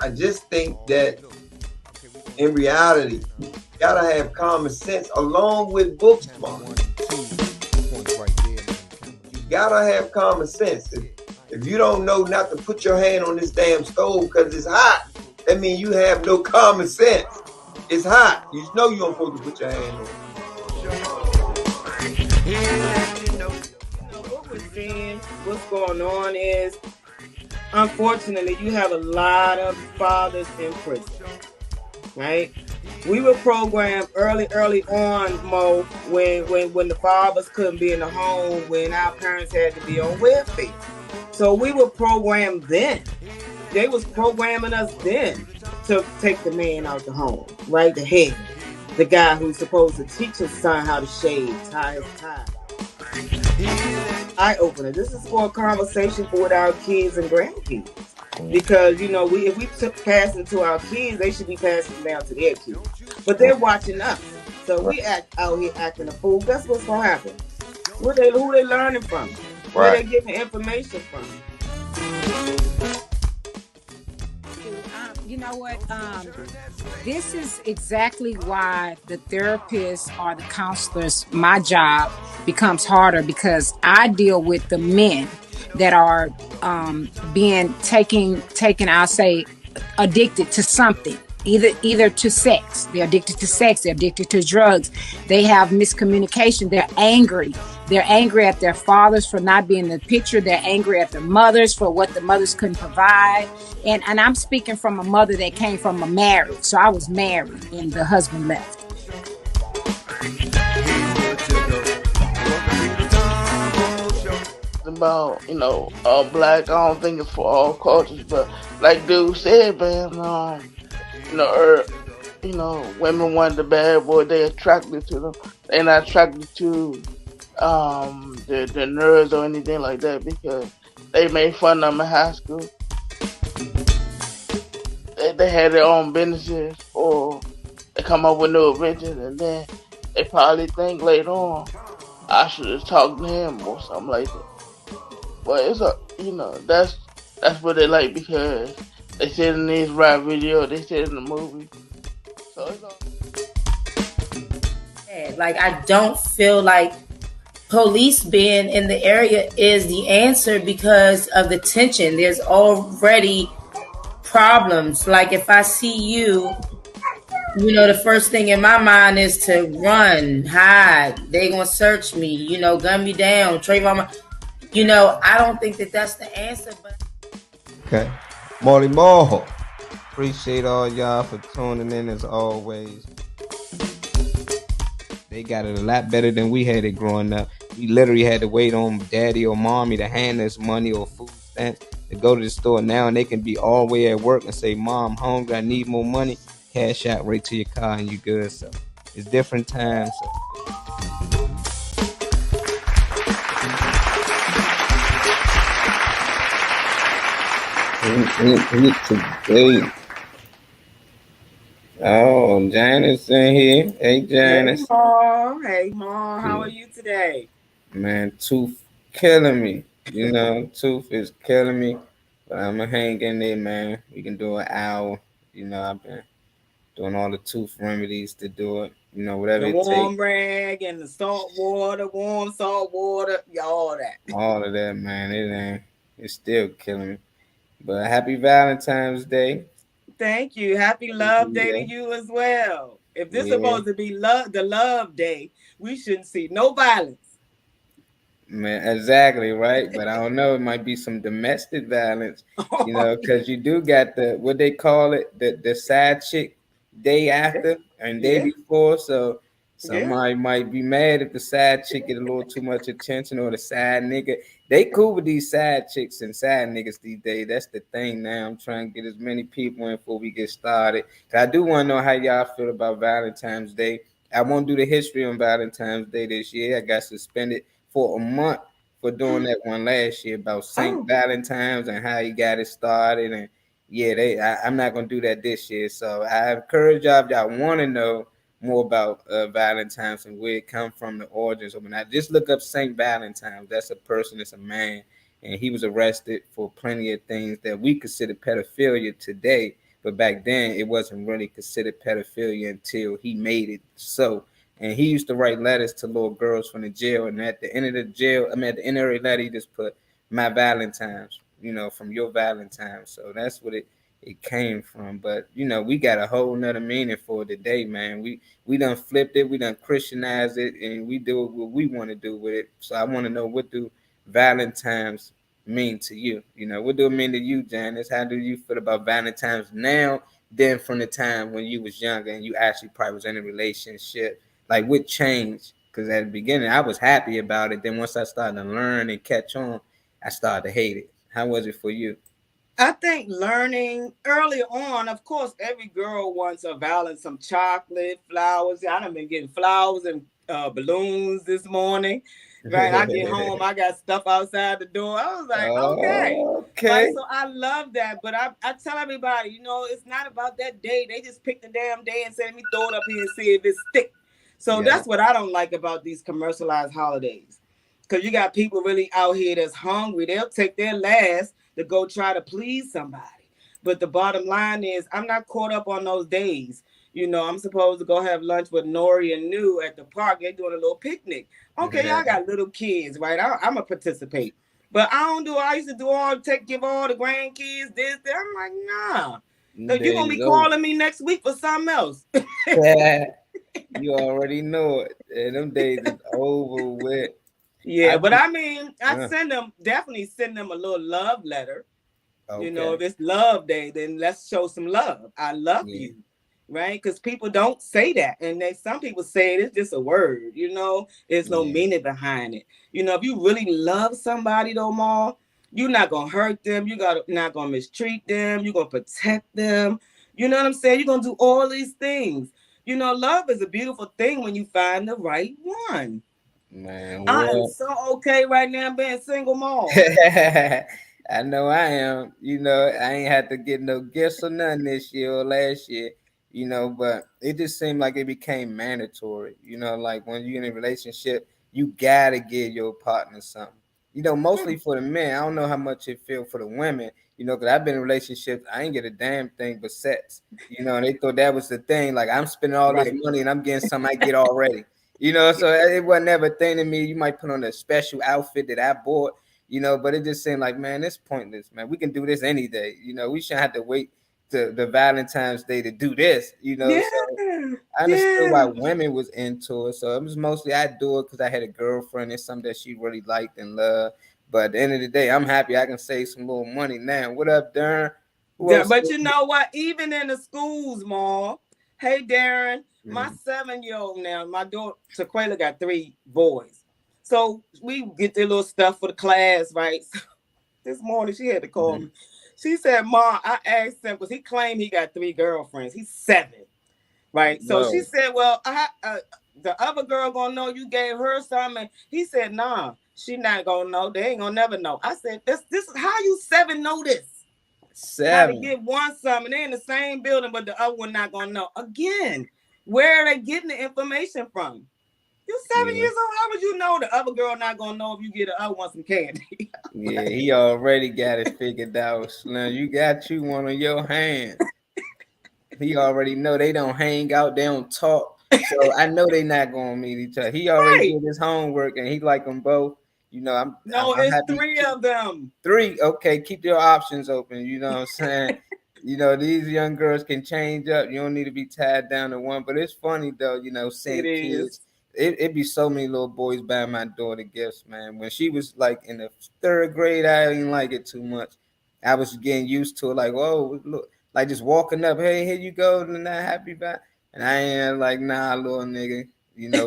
I just think that in reality, you gotta have common sense along with book smart. You gotta have common sense. If you don't know not to put your hand on this damn stove because it's hot, that means you have no common sense. It's hot. You know you don't supposed to put your hand on it. What we're seeing, what's going on is, unfortunately, you have a lot of fathers in prison, right? We were programmed early on, Mo, when the fathers couldn't be in the home, when our parents had to be on welfare. So we were programmed then. They was programming us then to take the man out the home, right? The head, the guy who's supposed to teach his son how to shave, tie his tie. Eye opener. This is for a conversation with our kids and grandkids. Because if we pass it to our kids, they should be passing it down to their kids. But they're watching us, so we act out here acting a fool. Guess what's gonna happen? Who they learning from? Where they getting information from? You know what? This is exactly why the therapists or the counselors, my job becomes harder, because I deal with the men that are being taken, I'll say, addicted to something. Either to sex. They're addicted to sex. They're addicted to drugs. They have miscommunication. They're angry. They're angry at their fathers for not being in the picture. They're angry at the mothers for what the mothers couldn't provide. And I'm speaking from a mother that came from a marriage. So I was married and the husband left. About all black. I don't think it's for all cultures, but like dude said, man, women want the bad boy. They attracted to them. They're not attracted to the nerds or anything like that, because they made fun of them in high school. They had their own businesses, or they come up with new adventures, and then they probably think later on, I should have talked to him or something like that. But it's that's what they like, because they said in these rap videos, they said in the movie. So it's like, I don't feel like police being in the area is the answer because of the tension. There's already problems. Like, if I see you, the first thing in my mind is to run, hide. They gonna search me, gun me down, Trayvon. I don't think that that's the answer. But okay, Molly Moho. Appreciate all y'all for tuning in as always. They got it a lot better than we had it growing up. We literally had to wait on daddy or mommy to hand us money or food stamps to go to the store. Now and they can be all the way at work and say, "Mom, hungry, I need more money." Cash out right to your car and you good. So it's different times. So. Today. Oh, Janice in here. Hey, Janice. Hey, Mom. How are you today? Man, Tooth killing me. Tooth is killing me. But I'm going to hang in there, man. We can do an hour. I've been doing all the tooth remedies to do it. Whatever the it takes. The warm rag and the salt water, warm salt water, all that. All of that, man. It's still killing me. But happy Valentine's Day. Thank you. Happy Love Day to you as well. If this is supposed to be the Love Day, we shouldn't see no violence. Man, exactly, right? But I don't know. It might be some domestic violence, because you do got what they call it, the side chick day after and day before. So somebody might be mad if the side chick get a little too much attention, or the side nigga. They cool with these side chicks and side niggas these days. That's the thing now. I'm trying to get as many people in before we get started. Cause I do want to know how y'all feel about Valentine's Day. I won't do the history on Valentine's Day this year. I got suspended for a month for doing that one last year about St. Valentine's and how he got it started. And I'm not going to do that this year. So I encourage y'all, if y'all want to know more about Valentine's and where it come from, the origins. When I just look up St. Valentine's, that's a person, it's a man, and he was arrested for plenty of things that we consider pedophilia today. But back then, it wasn't really considered pedophilia until he made it so. And he used to write letters to little girls from the jail, and at the end of the jail, I mean, at the end of the letter, he just put my Valentines, from your Valentine. So that's what it came from. But we got a whole nother meaning for it today, man. We done flipped it, we done Christianized it, and we do what we want to do with it. So I want to know, what do Valentine's mean to you? What do it mean to you, Janice? How do you feel about Valentine's now than from the time when you was younger and you actually probably was in a relationship? Like, what changed? Because at the beginning I was happy about it. Then once I started to learn and catch on, I started to hate it. How was it for you? I think learning early on, of course, every girl wants a Valentine, some chocolate, flowers. I done been getting flowers and balloons this morning. Right, I get home, I got stuff outside the door. I was like, okay, right. Okay. So I love that, but I tell everybody, it's not about that day. They just pick the damn day and say, let me throw it up here and see if it stick. So Yeah. that's what I don't like about these commercialized holidays, because you got people really out here that's hungry. They'll take their last to go try to please somebody. But the bottom line is, I'm not caught up on those days. I'm supposed to go have lunch with Nori and New at the park. They're doing a little picnic. Okay, I got little kids, right? I'm gonna participate, but I don't do. I used to do give all the grandkids this. That. I'm like, nah. So you're gonna Days be over. calling me next week for something else. You already know it. And them days is over with. I Yeah, but just I mean, I definitely send them a little love letter. okay. If it's love day, then let's show some love. I love Yeah, you, right? Because people don't say that, and some people say it's just a word. There's no yeah, meaning behind it. If you really love somebody, though, Ma, you're not gonna hurt them. Not gonna mistreat them. You're gonna protect them. You know what I'm saying? You're gonna do all these things. Love is a beautiful thing when you find the right one. man. I am Well, so okay right now being single, Ma. I know I am. I ain't had to get no gifts or nothing this year or last year. But it just seemed like it became mandatory. Like when you're in a relationship, you gotta give your partner something. Mostly for the men. I don't know how much it feel for the women. Because I've been in relationships, I ain't get a damn thing but sex. And they thought that was the thing. Like, I'm spending all this Right. money and I'm getting something I get already. So it wasn't ever a thing to me. You might put on a special outfit that I bought, but it just seemed like, man, it's pointless, man. We can do this any day. We shouldn't have to wait to the Valentine's Day to do this, Yeah. So I understood why Yeah. women was into it. So it was mostly I do it because I had a girlfriend. It's something that she really liked and loved. But at the end of the day, I'm happy I can save some little money now. What up, Darren? Who Yeah, else? but you know what? Even in the schools, Mom. Hey, Darren, my Mhm. 7-year-old now, my daughter, Taquela, got 3 boys. So we get their little stuff for the class, right? So this morning she had to call Mhm. me. She said, Mom, I asked him because he claimed he got 3 girlfriends. He's 7, right? So she Whoa. said, well, the other girl gonna know you gave her something. He said, nah, she not gonna know. They ain't gonna never know. I said, this is how you 7 know this. How to 7. get one something. They're in the same building, but the other one not gonna know. Again, where are they getting the information from? You 7 years Yeah. old. How would you know the other girl not gonna know if you get the other one some candy? Yeah, Like, he already got it figured out, Slim. You got you one on your hands. He already know they don't hang out, they don't talk. So I know they not gonna meet each other. He already right. did his homework and he like them both. I'm No, it's happy. 3 of them. 3, okay, keep your options open. You know what I'm saying? These young girls can change up. You don't need to be tied down to one. But it's funny though, It seeing is. kids. It be so many little boys buying my daughter gifts, man. When she was like in the 3rd grade, I didn't like it too much. I was getting used to it, like, whoa, look, like just walking up, hey, here you go, and not happy about. And I ain't like, nah, little nigga,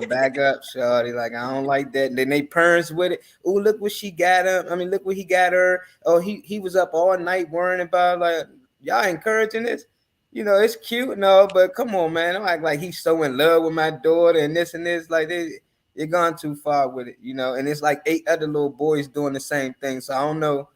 back up, shorty. Like, I don't like that. And then they parents with it. Oh, look what she got him. I mean, look what he got her. Oh, he was up all night worrying about, like, y'all encouraging this. It's cute, no, but come on, man. I'm like he's so in love with my daughter and this and this. Like, they're gone too far with it. And it's like 8 other little boys doing the same thing. So I don't know,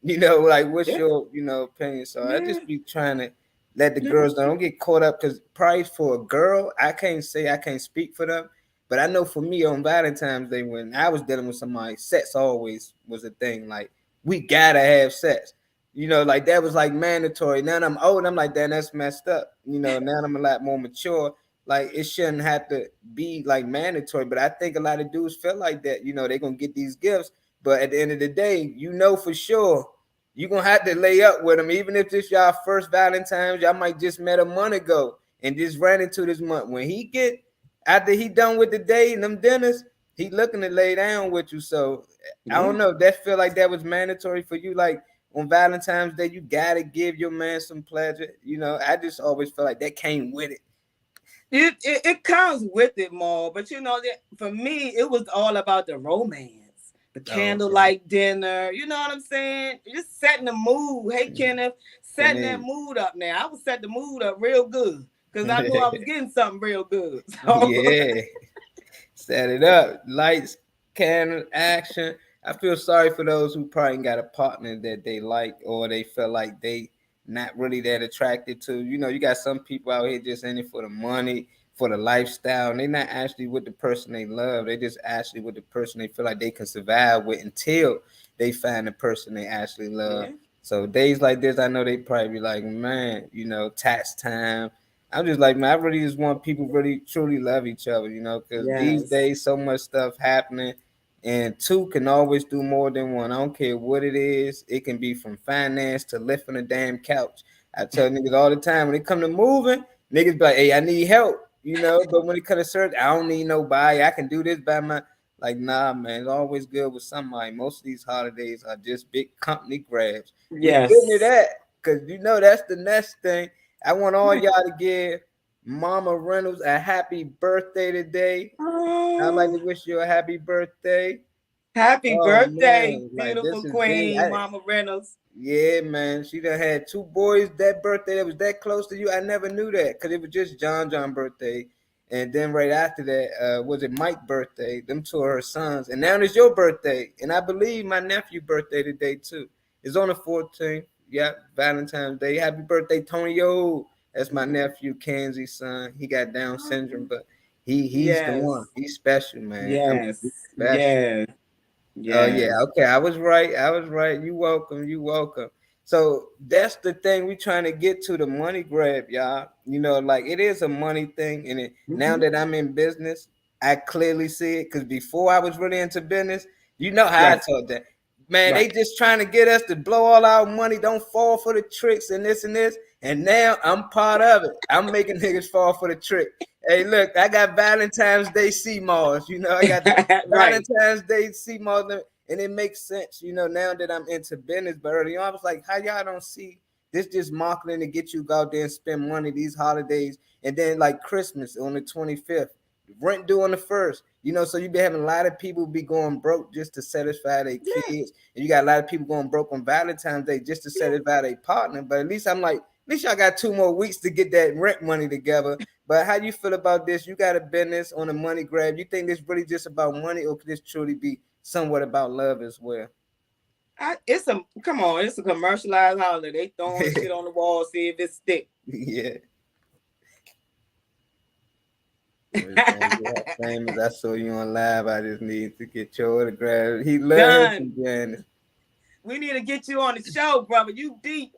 like what's Yeah, your, opinion. So I yeah, just be trying to let the yeah. girls know, don't get caught up because probably for a girl, I can't say I can't speak for them, but I know for me on Valentine's Day when I was dealing with somebody, sex always was a thing. Like we gotta have sex. Like that was like mandatory. Now I'm old, I'm like, damn, that's messed up. Now I'm a lot more mature. Like it shouldn't have to be like mandatory, but I think a lot of dudes feel like that. They're gonna get these gifts, but at the end of the day, for sure you're gonna have to lay up with them, even if this y'all first Valentine's. Y'all might just met a month ago and just ran into this month. When he get after he done with the day and them dinners, he looking to lay down with you. So I don't know. That feel like that was mandatory for you, like on Valentine's Day, you gotta give your man some pleasure. I just always feel like that came with it. It comes with it more, but that for me, it was all about the romance, the candlelight dinner. You know what I'm saying? Just setting the mood. Hey, Kenneth, setting that mood up. Now I would set the mood up real good because I knew I was getting something real good. So. Yeah, set it up. Lights, camera, action. I feel sorry for those who probably got a partner that they like or they feel like they not really that attracted to. You got some people out here just in it for the money, for the lifestyle, and they're not actually with the person they love. They just actually with the person they feel like they can survive with until they find the person they actually love. Yeah. So days like this, I know they probably be like, man, tax time. I'm just like, man, I really just want people really truly love each other, because these Yes. days so much stuff happening, and two can always do more than one. I don't care what it is. It can be from finance to lifting a damn couch. I tell niggas all the time when it come to moving, niggas be like, hey, I need help, but when it comes to search, I don't need nobody. I can do this by my like, nah, man, it's always good with somebody. Most of these holidays are just big company grabs. We getting to Yes. that because that's the next thing. I want all y'all to give Mama Reynolds a happy birthday today. I'd like to wish you a happy birthday. Happy Oh birthday, man, like beautiful this is big. queen, Mama Reynolds. Yeah, man, she done had two boys that birthday that was that close to you. I never knew that because it was just John birthday, and then right after that, was it Mike birthday? Them two are her sons, and now it's your birthday, and I believe my nephew birthday today too. It's on the 14th. Yeah, Valentine's Day. Happy birthday, Tonyo. That's my nephew, Kenzie's son. He got Down syndrome, but he's the Yes. one. He's special, man. I mean, Yes. he's special. Yes. Oh yeah, Yes. okay. I was right. I was right. You welcome. You welcome. So that's the thing we trying to get to, the money grab, y'all. Like it is a money thing, and now Mhm. that I'm in business, I clearly see it. Because before I was really into business, how I Yes. told that man, they Right. just trying to get us to blow all our money. Don't fall for the tricks and this and this. And now I'm part of it. I'm making niggas fall for the trick. Hey, look, I got Valentine's Day CMOS. I got the Right. Valentine's Day CMOS, and it makes sense, now that I'm into business. But early on, I was like, how y'all don't see this just marketing to get you go out there and spend money these holidays, and then like Christmas on the 25th, rent due on the 1st. So you be having a lot of people be going broke just to satisfy their Yeah. kids, and you got a lot of people going broke on Valentine's Day just to Yeah. satisfy their partner. But at least I'm like, at least y'all got 2 more weeks to get that rent money together. But how you feel about this? You got a business on a money grab. You think this really just about money, or could this truly be somewhat about love as well? It's a come on. It's a commercialized holiday. They throwing shit on the wall, see if it stick. Yeah. We're gonna get famous. I saw you on live. I just need to get your autograph. He loves Done. you, Janice. We need to get you on the show, brother. You deep.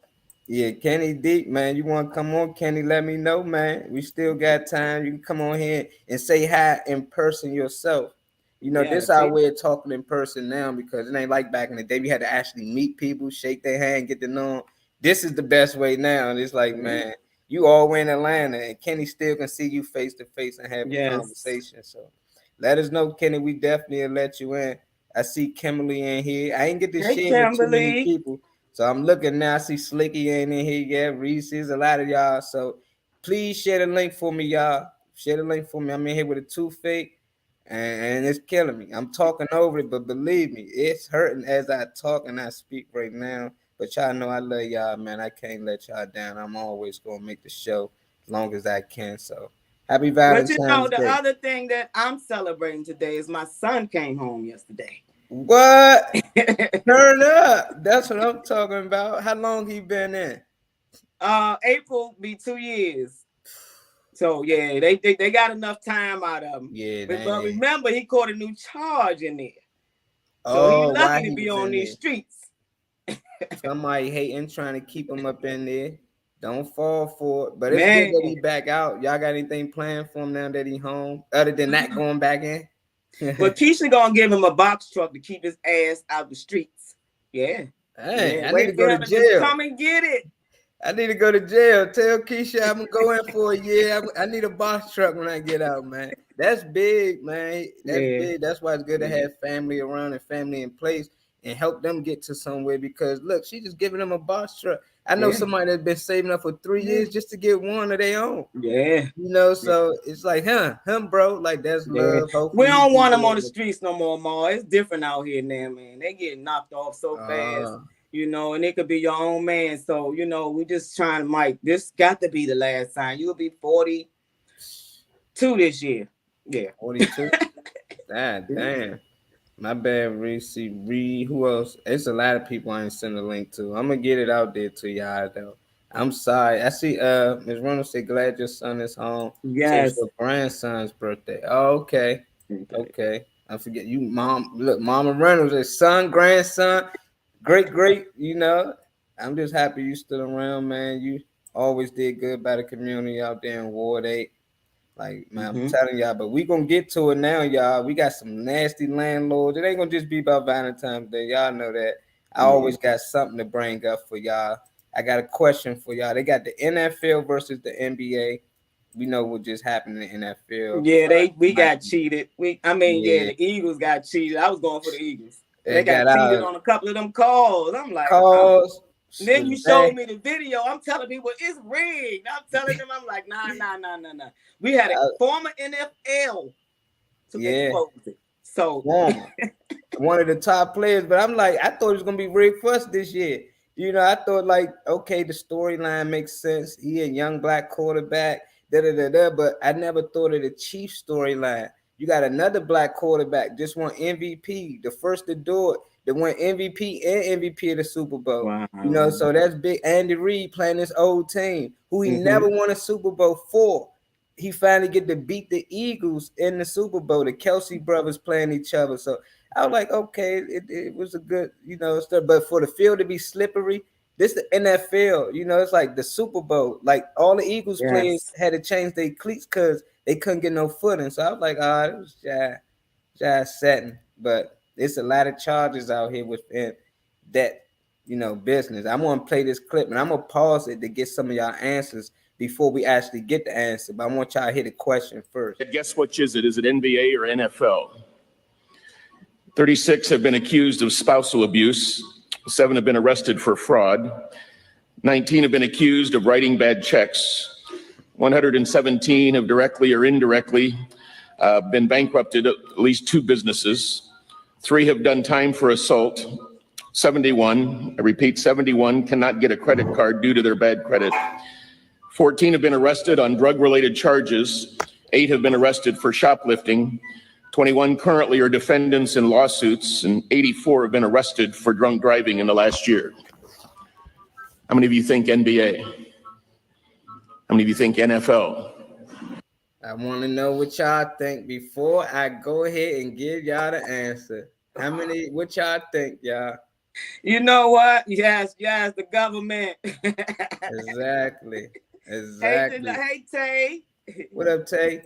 Yeah, Kenny Deep, man. You want to come on, Kenny? Let me know, man. We still got time. You can come on here and say hi in person yourself. This Yes. our way of talking in person now, because it ain't like back in the day. We had to actually meet people, shake their hand, get to know them. This is the best way now. And it's like, Yeah. man, you all way in Atlanta, and Kenny still can see you face to face and have a Yes. conversation. So let us know, Kenny. We definitely will let you in. I see Kimberly in here. I ain't get to Hey, share with too many Kimberly. people. So I'm looking now. I see Slicky ain't in here yet. Reese's, a lot of y'all. So please share the link for me, y'all. Share the link for me. I'm in here with a toothache, and it's killing me. I'm talking over it, but believe me, it's hurting as I talk and I speak right now. But y'all know I love y'all, man. I can't let y'all down. I'm always gonna make the show as long as I can. So happy But Valentine's the Day. other thing that I'm celebrating today is my son came home yesterday. What? Turn up. That's what I'm talking about. How long he been in? April be 2 years. So yeah, they got enough time out of him. Yeah, But they. remember, he caught a new charge in there. So he Oh, why lucky to he be was on in these there? streets. Somebody hating, trying to keep him up in there. Don't fall for it. But it's good Man. that he back out. Y'all got anything planned for him now that he home? Other than that, going back in? But Keisha gonna give him a box truck to keep his ass out the streets. Yeah. Hey, Yeah. I need to Wait for go to him to just jail. come and get it. I need to go to jail. Tell Keisha I'm gonna go in for a year. I need a box truck when I get out, man. That's big, man. That's Yeah. big. That's why it's good to Yeah. have family around and family in place and help them get to somewhere. Because look, she just giving them a box truck. I know Yeah. somebody that's been saving up for 3 years just to get one of their own. Yeah. You know, Yeah. so it's like, him, bro. Like that's Yeah. love. We Hopefully he don't do want them on the good. streets no more, Ma. It's different out here now, man. They get knocked off so fast, Uh, and it could be your own man. So, we just trying to, Mike, this got to be the last time. You'll be 42 this year. Yeah. 42. God damn. My bad, Reese. Reed. Who else? It's a lot of people I ain't send a link to. I'm gonna get it out there to y'all though. I'm sorry. I see Ms. Reynolds said glad your son is home. So it's Yes. your grandson's birthday. Oh, okay. Okay. Okay. I forget you, mom. Look, Mama Reynolds is son, grandson, great, I'm just happy you stood around, man. You always did good by the community out there in Ward 8. Like, man, I'm Mm-hmm. telling y'all, but we gonna get to it now, y'all. We got some nasty landlords. It ain't gonna just be about Valentine's Day. Y'all know that. I Yeah. always got something to bring up for y'all. I got a question for y'all. They got the NFL versus the NBA. We know what just happened in the NFL. Yeah, we got cheated. Yeah, Yeah, the Eagles got cheated. I was going for the Eagles. They it got got cheated out on a couple of them calls. I'm like, calls. Then Was you showed bad. me the video. I'm telling people it's rigged. I'm telling them, I'm like, nah, nah, nah, nah, nah. We had a former NFL to Yeah, expose it. So former. One of the top players, but I'm like, I thought it was gonna be Rick Fuss this year. I thought like, okay, the storyline makes sense. He a young black quarterback, but I never thought of the Chiefs storyline. You got another black quarterback, just won MVP, the first to do it, that won MVP and MVP of the Super Bowl. wow. So that's big. Andy Reid playing his old team, who he Mm-hmm. never won a Super Bowl for. He finally get to beat the Eagles in the Super Bowl. The Kelsey brothers playing each other. So I was like, okay, it was a good, stuff. But for the field to be slippery, this the NFL, it's like the Super Bowl. Like all the Eagles players Yes. had to change their cleats because they couldn't get no footing. So I was like, it was just setting. But it's a lot of charges out here within that, business. I'm gonna play this clip and I'm gonna pause it to get some of y'all answers before we actually get the answer. But I want y'all to hear the question first. Guess which is it? Is it NBA or NFL? 36 have been accused of spousal abuse. 7 have been arrested for fraud. 19 have been accused of writing bad checks. 117 have directly or indirectly been bankrupted at least 2 businesses. 3 have done time for assault. 71, I repeat, 71 cannot get a credit card due to their bad credit. 14 have been arrested on drug-related charges. 8 have been arrested for shoplifting. 21 currently are defendants in lawsuits, and 84 have been arrested for drunk driving in the last year. How many of you think NBA? How many of you think NFL? I want to know what y'all think before I go ahead and give y'all the answer. What y'all think, y'all? You know what? Yes, the government. Exactly. Hey, Tay. What up, Tay?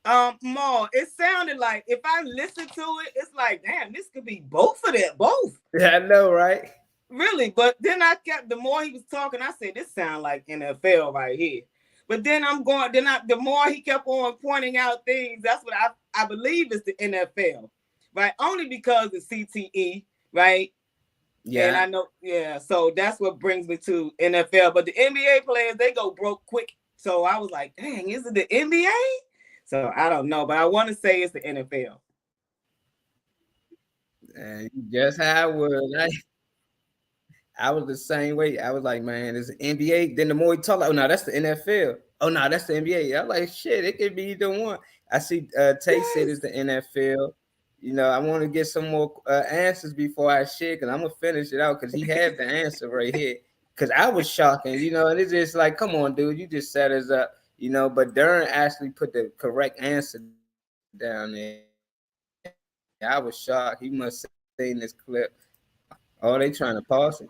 Ma, it sounded like if I listen to it, it's like, damn, this could be both of them, both. Yeah, I know, right? Really, but then the more he was talking, I said, this sounds like NFL right here. But then the more he kept on pointing out things, that's what I believe is the NFL, right? Only because the CTE, right? Yeah. And I know, yeah. So that's what brings me to NFL. But the NBA players, they go broke quick. So I was like, dang, is it the NBA? So I don't know, but I want to say it's the NFL. And just how I was. I was the same way. I was like, man, it's the NBA. Then the more he talked, like, oh no, that's the NFL. Oh no, that's the NBA. I'm like, shit, it could be either one. I see Tay said it's the NFL. I want to get some more answers before I share, because I'm gonna finish it out because he had the answer right here. Because I was shocking, and it's just like, come on, dude, you just set us up, But Darren actually put the correct answer down there. I was shocked. He must have seen this clip. Oh, they trying to pause it.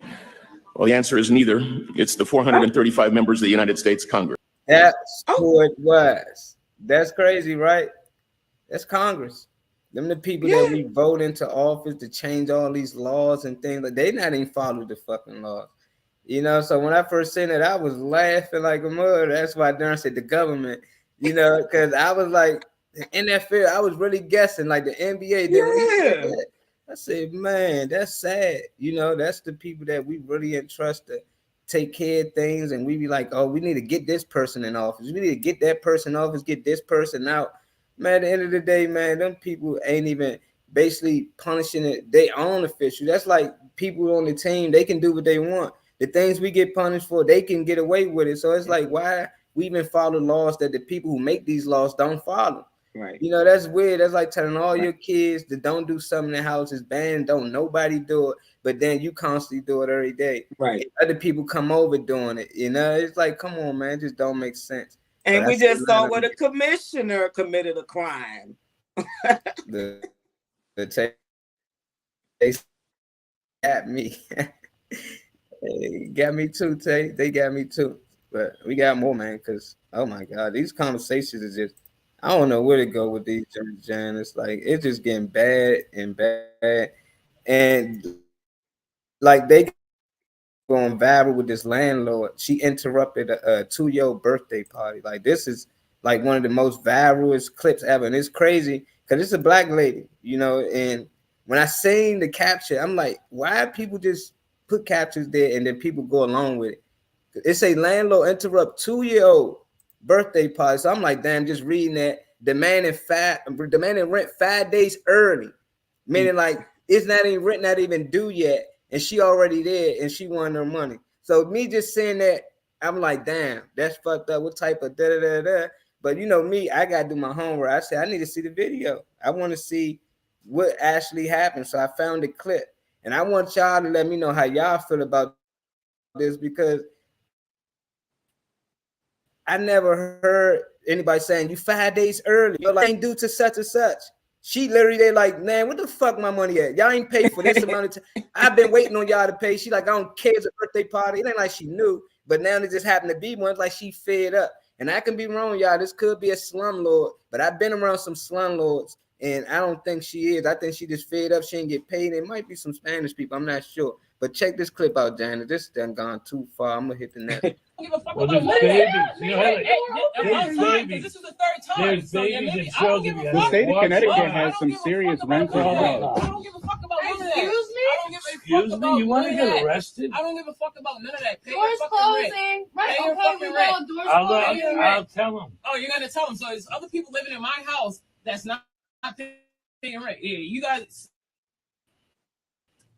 Well, the answer is neither. It's the 435 members of the United States Congress. That's who it was. That's crazy, right? That's Congress. Them the people that we vote into office to change all these laws and things. Like they not even follow the fucking laws. You know, so when I first seen it, I was laughing like a mother. That's why Darren said the government, you know, because I was like, in that field, I was really guessing like the NBA. Then I said, man, that's sad. You know, that's the people that we really entrust to take care of things. And we be like, oh, we need to get this person in office. We need to get that person in office, get this person out. Man, at the end of the day, man, them people ain't even basically punishing it. They own officials. That's like people on the team. They can do what they want. The things we get punished for, they can get away with it. So it's like, why we even follow laws that the people who make these laws don't follow? Right. You know, that's weird. That's like telling all your kids that don't do something in the house is banned. Don't nobody do it. But then you constantly do it every day. Right. And other people come over doing it. You know, it's like, come on, man. It just don't make sense. And we just saw where the commissioner committed a crime. They got me. They got me too, Tay. They got me too. But we got more, man, because, oh, my God, these conversations is just, I don't know where to go with these, Jan. It's like, it's just getting bad and bad. And, like, they going viral with this landlord. She interrupted a 2-year-old birthday party. Like, this is, like, one of the most viralest clips ever. And it's crazy because it's a black lady, you know, and when I seen the caption, I'm like, why people just put captions there and then people go along with it? It say landlord interrupt 2-year-old birthday party. So I'm like, damn, just reading that, demanding rent 5 days early, meaning like it's not even rent, not even due yet, and she already there and she wanted her money. So me just saying that, I'm like, damn, that's fucked up. What type of da da da da? But you know me, I gotta do my homework. I said I need to see the video. I want to see what actually happened. So I found the clip, and I want y'all to let me know how y'all feel about this, because I never heard anybody saying you 5 days early. You're like, ain't due to such and such. She literally, they like, man, what the fuck my money at? Y'all ain't paid for this amount of time. I've been waiting on y'all to pay. She like, I don't care, it's a birthday party. It ain't like she knew, but now it just happened to be one. It's like she fed up. And I can be wrong, y'all. This could be a slumlord, but I've been around some slumlords, and I don't think she is. I think she just fed up. She didn't get paid. It might be some Spanish people. I'm not sure. But check this clip out, Janet. This done gone too far. I'm gonna hit the net. Well, there's babies. You know, there's babies. This is the third time. There's babies and children. The state of Connecticut has some serious rental laws. I don't give a fuck about none of that. Excuse me? You want to get arrested? I don't give a fuck about none of that. Pay your fucking rent. Right, okay, we know doors closing. I'll tell them. Oh, you're gonna tell them. So there's other people living in my house that's not paying rent. Yeah, you guys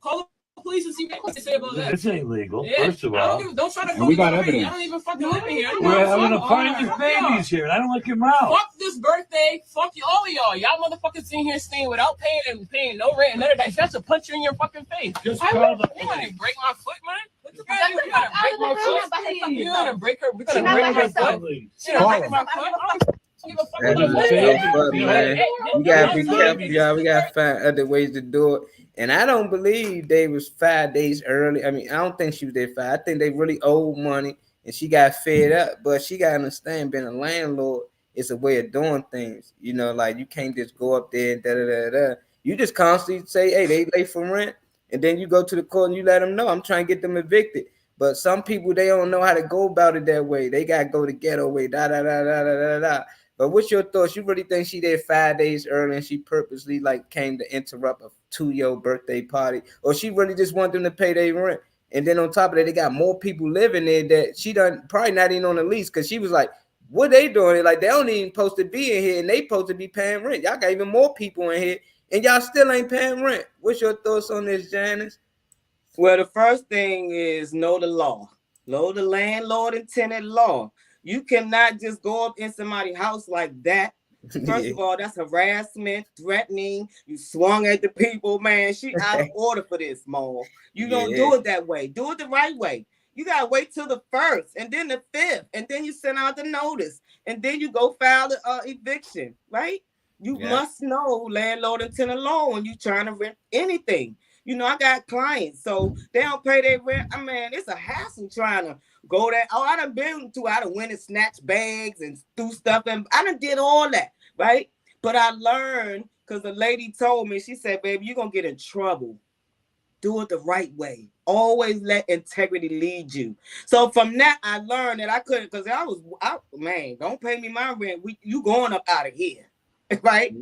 call the police and see what they say about that. This ain't legal, first of all. Don't try to we got evidence. I don't even fucking live in here. I'm gonna find these babies here, and I don't like your mouth. Fuck this birthday. Fuck you, all of y'all. Y'all motherfuckers sitting here staying without paying no rent and none of that. That's a punch you in your fucking face. Just call the police. You gonna break my foot, man? What the fuck? You gonna break my foot? You gonna break her? We gonna break her foot? She gonna break my foot? Man. We gotta be careful, y'all. We gotta find other ways to do it. And I don't believe they was 5 days early. I mean, I don't think she was there 5. I think they really owed money and she got fed up. But she gotta understand, being a landlord is a way of doing things. You know, like you can't just go up there and da da da da. You just constantly say, hey, they late for rent, and then you go to the court and you let them know I'm trying to get them evicted. But some people, they don't know how to go about it that way. They gotta go the ghetto way. Da da da da da da da. But what's your thoughts? You really think she did 5 days early and she purposely like came to interrupt a 2-year-old birthday party, or she really just wanted them to pay their rent? And then on top of that, they got more people living there that she done probably not even on the lease, because she was like, what they doing? Like, they don't even supposed to be in here and they supposed to be paying rent. Y'all got even more people in here and y'all still ain't paying rent. What's your thoughts on this, Janice? Well, the first thing is know the law. Know the landlord and tenant law. You cannot just go up in somebody's house like that. First of all, that's harassment, threatening. You swung at the people, man. She out of order for this, Mo. You don't do it that way. Do it the right way. You gotta wait till the 1st, and then the 5th, and then you send out the notice, and then you go file the eviction, right? You must know landlord and tenant law when you're trying to rent anything. I got clients, so they don't pay their rent. I mean, it's a hassle trying to go there. Oh, I done been to, I done went and snatched bags and threw stuff, and I done did all that, right? But I learned because the lady told me, she said, baby, you're going to get in trouble. Do it the right way. Always let integrity lead you. So from that, I learned that I couldn't, because man, don't pay me my rent. You going up out of here, right?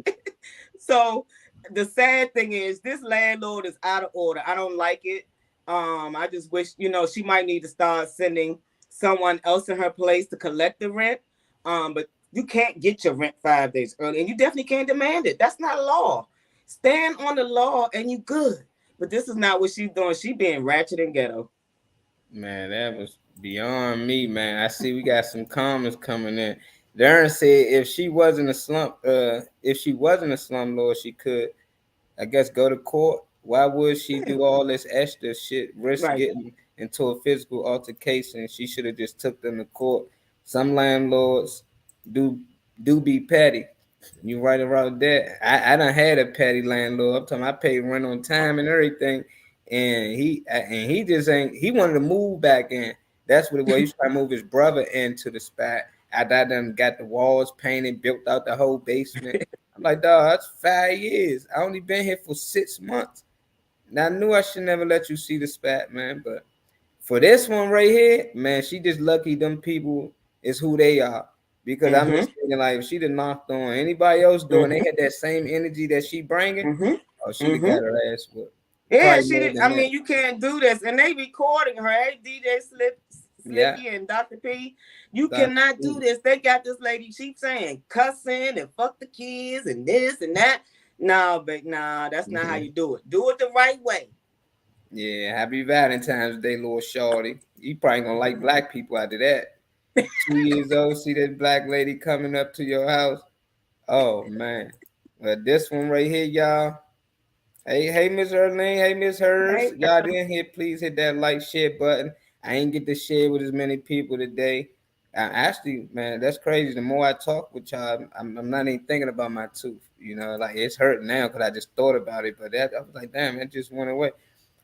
So the sad thing is this landlord is out of order. I don't like it. I just wish, she might need to start sending someone else in her place to collect the rent. But you can't get your rent 5 days early, and you definitely can't demand it. That's not law. Stand on the law and you good. But this is not what she's doing. She being ratchet and ghetto. Man, that was beyond me, man. I see we got some comments coming in. Darren said if she wasn't a slumlord, she could, I guess, go to court. Why would she do all this extra shit, risk Right. getting into a physical altercation? She should have just took them to court. Some landlords do be petty. You right about that. I done had a petty landlord. I'm talking, I paid rent on time and everything, and he just ain't. He wanted to move back in. That's what it was. He was trying to move his brother into the spot. I done got the walls painted, built out the whole basement. I'm like, dog, that's 5 years. I only been here for 6 months. Now I knew I should never let you see the spot, man. But for this one right here, man, she just lucky them people is who they are. Because I'm Mm-hmm. just thinking, like, if she'd have knocked on anybody else door and they Mm-hmm. had that same energy that she bringing, Mm-hmm. oh, she'd have Mm-hmm. got her ass whooped. Yeah, Probably she more did. than I that. mean, you can't do this. And they recording her. Hey, DJ Yeah. Slicky and Dr. P. You Dr. cannot do P. this. They got this lady, she saying cussing and fuck the kids and this and that. No, but nah, that's not how you do it. Do it the right way. Yeah, happy Valentine's Day, little shorty. You probably gonna like black people after that. 2 years old, see that black lady coming up to your house. Oh man. But this one right here, y'all. Hey, Miss Erlene. Hey, Miss Hers. Hey, Y'all didn't hit, please hit that like share button. I ain't get to share with as many people today. Actually, man, that's crazy. The more I talk with y'all, I'm not even thinking about my tooth. Like it's hurting now because I just thought about it. But I was like, damn, it just went away.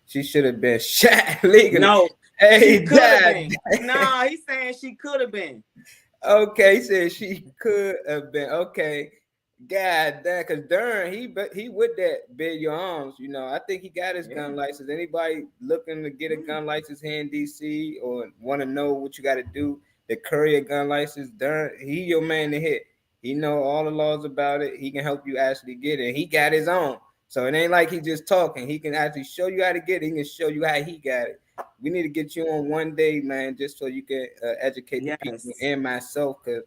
She should have been shot legally. no, she Hey, could have Dad. been. Nah, he's saying she could have been. Okay, he said she could have been. Okay, God damn, because Dern, he with that bear your arms. I think he got his gun license. Anybody looking to get a gun license here in DC or want to know what you got to do to carry a gun license, Dern, he your man to hit. He know all the laws about it. He can help you actually get it. He got his own. So it ain't like he just talking. He can actually show you how to get it. He can show you how he got it. We need to get you on one day, man, just so you can educate the people Yes. and myself, because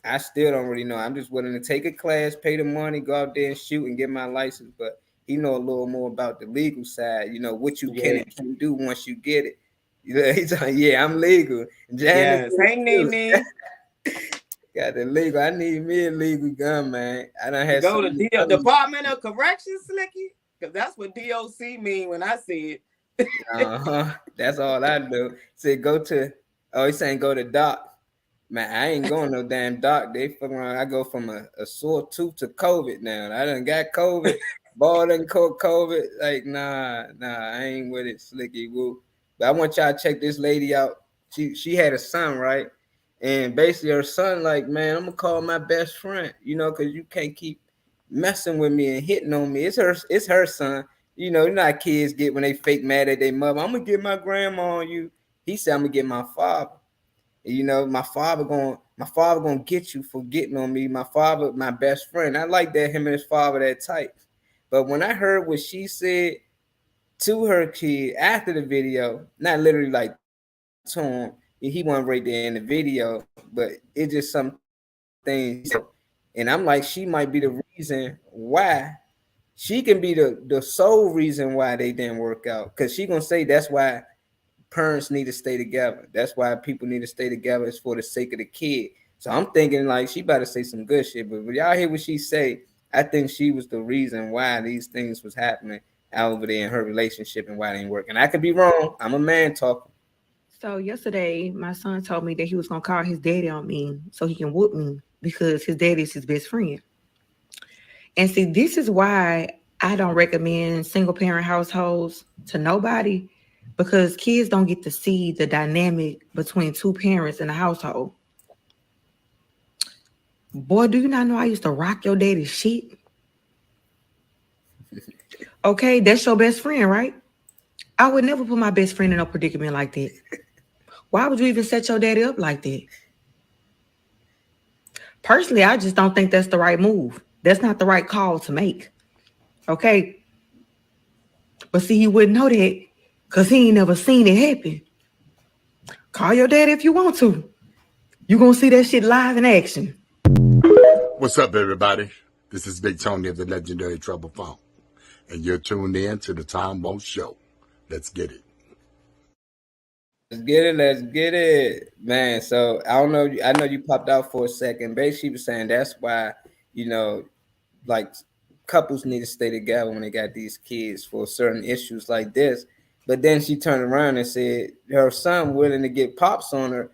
I still don't really know. I'm just willing to take a class, pay the money, go out there and shoot and get my license. But he know a little more about the legal side, what you can Yeah. and can't do once you get it. He's like, yeah, I'm legal. Janice Yes. Hey, too. Nene. Got the legal. I need me a legal gun, man. I done had Go some to Department of Corrections, Slicky. Because that's what DOC mean when I see it. That's all I do. Say go to. Oh, he's saying go to doc. Man, I ain't going no damn doc. They fucking around. I go from a sore tooth to COVID now. I done got COVID. Ball done caught COVID. Like, nah, I ain't with it, Slicky Woo. But I want y'all to check this lady out. She had a son, right? And basically her son, like, man, I'm gonna call my best friend, because you can't keep messing with me and hitting on me. It's her son. You know how kids get when they fake mad at their mother. I'm gonna get my grandma on you. He said I'm gonna get my father. My father gonna get you for getting on me. My father, my best friend. I like that him and his father that tight. But when I heard what she said to her kid after the video, not literally like to him, he wasn't right there in the video, but it's just some things she said. And I'm like, she might be the reason why. She can be the sole reason why they didn't work out. Cause she gonna say that's why parents need to stay together. That's why people need to stay together. It's for the sake of the kid. So I'm thinking like she about to say some good shit. But when y'all hear what she say, I think she was the reason why these things was happening over there in her relationship and why they ain't working. I could be wrong. I'm a man talking. So yesterday, my son told me that he was gonna call his daddy on me so he can whoop me because his daddy is his best friend. And see, this is why I don't recommend single parent households to nobody because kids don't get to see the dynamic between two parents in a household. Boy, do you not know I used to rock your daddy's shit? Okay, that's your best friend, right? I would never put my best friend in a predicament like that. Why would you even set your daddy up like that? Personally, I just don't think that's the right move. That's not the right call to make. Okay. But see, he wouldn't know that because he ain't never seen it happen. Call your daddy if you want to. You gonna see that shit live in action. What's up, everybody? This is Big Tony of the legendary Trouble Phone, and you're tuned in to the Tom Won't Show. Let's get it. Let's get it, man. So I don't know. I know you popped out for a second. Basically, she was saying that's why like couples need to stay together when they got these kids for certain issues like this. But then she turned around and said her son willing to get pops on her.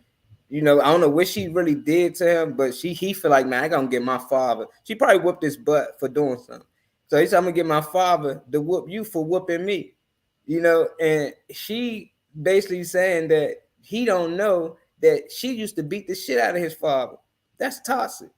I don't know what she really did to him, but he feel like, man, I gonna get my father. She probably whooped his butt for doing something. So he said, I'm gonna get my father to whoop you for whooping me. And she basically saying that he don't know that she used to beat the shit out of his father. That's toxic.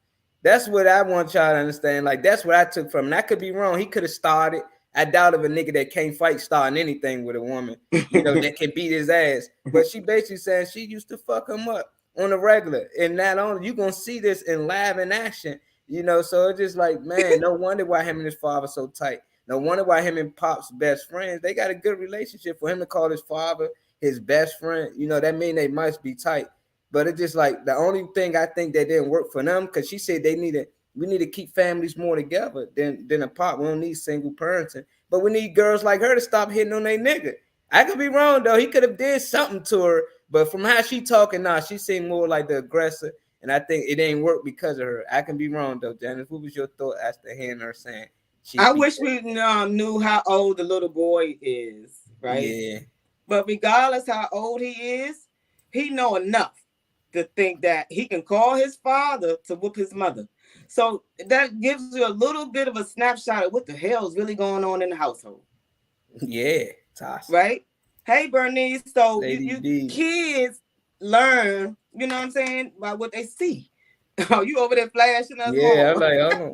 That's what I want y'all to understand. Like, that's what I took from him. And I could be wrong. He could have started. I doubt if a nigga that can't fight starting anything with a woman, that can beat his ass. But she basically saying she used to fuck him up on the regular. And not only, you going to see this in live in action, so it's just like, man, no wonder why him and his father so tight. No wonder why him and Pop's best friends, they got a good relationship. For him to call his father his best friend, that mean they must be tight. But it's just like the only thing I think that didn't work for them, because she said we need to keep families more together than apart. We don't need single parenting, but we need girls like her to stop hitting on their nigga. I could be wrong though. He could have did something to her, but from how she talking now, she seemed more like the aggressor, and I think it ain't work because of her. I can be wrong though, Janice. What was your thought after hearing her saying? I wish we knew how old the little boy is, right? Yeah. But regardless how old he is, he know enough to think that he can call his father to whoop his mother. So that gives you a little bit of a snapshot of what the hell is really going on in the household. Yeah, toxic. Right? Hey, Bernice. So you kids learn, you know what I'm saying, by what they see. Oh, you over there flashing us? Yeah, I'm like, oh.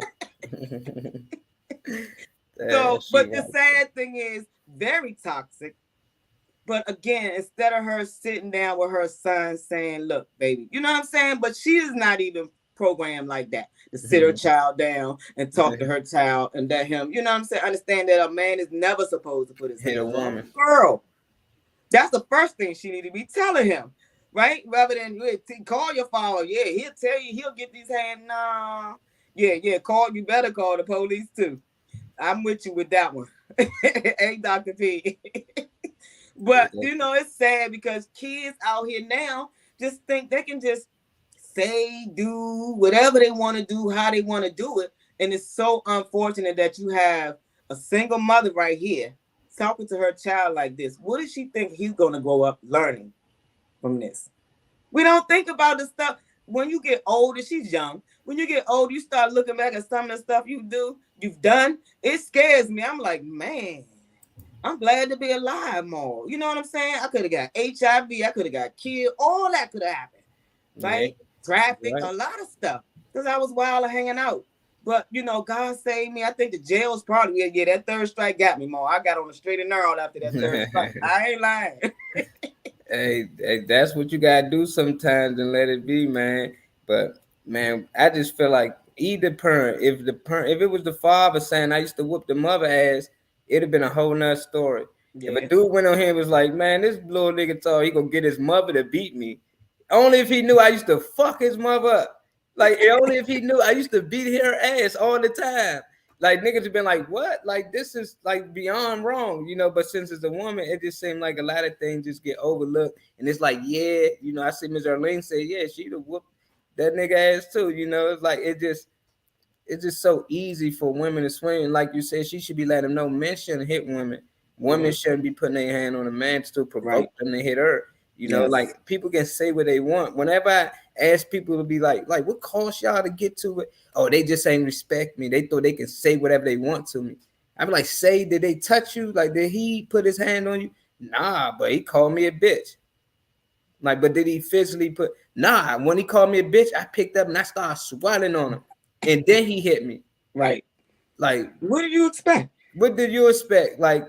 But the sad thing is, very toxic. But again, instead of her sitting down with her son saying, look, baby, you know what I'm saying? But she is not even programmed like that to sit her child down and talk to her child and let him, you know what I'm saying? Understand that a man is never supposed to put his hands on a girl. That's the first thing she need to be telling him, right? Rather than call your father. Yeah, he'll tell you, he'll get these hands. Nah. Yeah, you better call the police too. I'm with you with that one. Hey, Dr. P. But, it's sad because kids out here now just think they can just say, do whatever they want to do, how they want to do it. And it's so unfortunate that you have a single mother right here talking to her child like this. What does she think he's going to grow up learning from this? We don't think about the stuff. When you get older, she's young. When you get old, you start looking back at some of the stuff you've done. It scares me. I'm like, man, I'm glad to be alive more. You know what I'm saying? I could have got HIV. I could have got killed. All that could have happened. Right? Yeah. Traffic, right. A lot of stuff. Because I was wild and hanging out. But, God saved me. I think the jail's probably, that third strike got me more. I got on the straight and narrow after that third strike. I ain't lying. Hey, that's what you got to do sometimes and let it be, man. But, man, I just feel like either parent, if it was the father saying I used to whoop the mother ass, it'd have been a whole nother story. Yeah. If a dude went on here and was like, man, this little nigga thought he gonna get his mother to beat me. Only if he knew I used to fuck his mother up. Like, only if he knew I used to beat her ass all the time. Like, niggas have been like, what? Like, this is, like, beyond wrong, But since it's a woman, it just seemed like a lot of things just get overlooked. And it's like, yeah, I see Ms. Arlene say, yeah, she'd have whooped that nigga ass too, It's like, it's just so easy for women to swing. And like you said, she should be letting them know men shouldn't hit women. Women shouldn't be putting their hand on a man to provoke them to hit her. Like, people can say what they want. Whenever I ask people to be like, what caused y'all to get to it? Oh, they just ain't respect me. They thought they can say whatever they want to me. I'm like, say, did they touch you? Like, did he put his hand on you? Nah, but he called me a bitch. Like, but did he physically put? Nah, when he called me a bitch, I picked up and I started swatting on him, and then he hit me. Right. Like, what do you expect? What did you expect? Like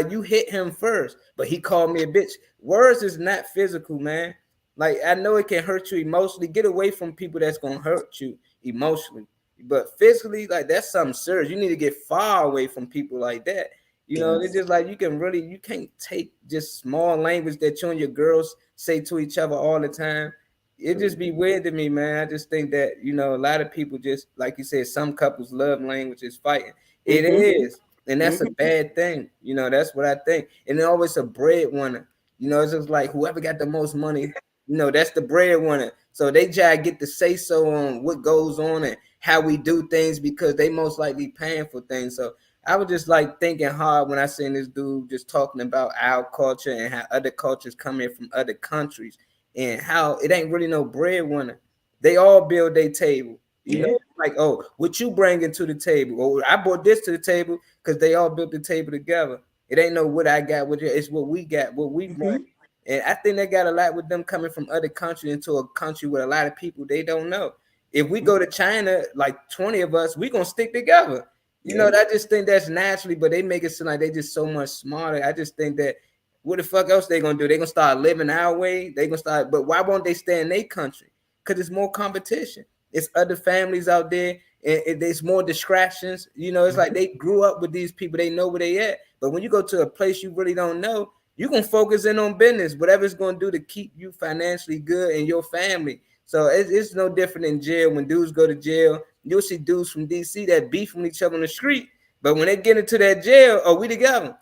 you hit him first, but he called me a bitch. Words is not physical, man. Like, I know it can hurt you emotionally. Get away from people that's gonna hurt you emotionally. But physically, like, that's something serious. You need to get far away from people like that. You know, it's just like you can't take just small language that you and your girls say to each other all the time. It just be weird to me, man. I just think that, you know, a lot of people just, like you said, some couples love language is fighting. It is. And that's a bad thing. You know, that's what I think. And then always a breadwinner. You know, it's just like whoever got the most money, you know, that's the breadwinner. So they try to get the say so on what goes on and how we do things because they most likely paying for things. So I was just like thinking hard when I seen this dude just talking about our culture and how other cultures come in from other countries and how it ain't really no breadwinner. They all build their table. You know, like, oh, what you bringing to the table? Oh, I brought this to the table because they all built the table together. It ain't no what I got with you. It's what we got, what we brought. And I think they got a lot with them coming from other countries into a country with a lot of people they don't know. If we go to China, like 20 of us, we gonna stick together. You know, I just think that's naturally, but they make it seem like they just so much smarter. I just think that what the fuck else they gonna do? They gonna start living our way. They gonna start, but why won't they stay in their country? Because it's more competition. It's other families out there, and there's more distractions. You know, it's like they grew up with these people. They know where they at. But when you go to a place you really don't know, you can focus in on business, whatever it's going to do to keep you financially good and your family. So it's no different in jail. When dudes go to jail, you'll see dudes from DC that beef from each other on the street. But when they get into that jail, we together.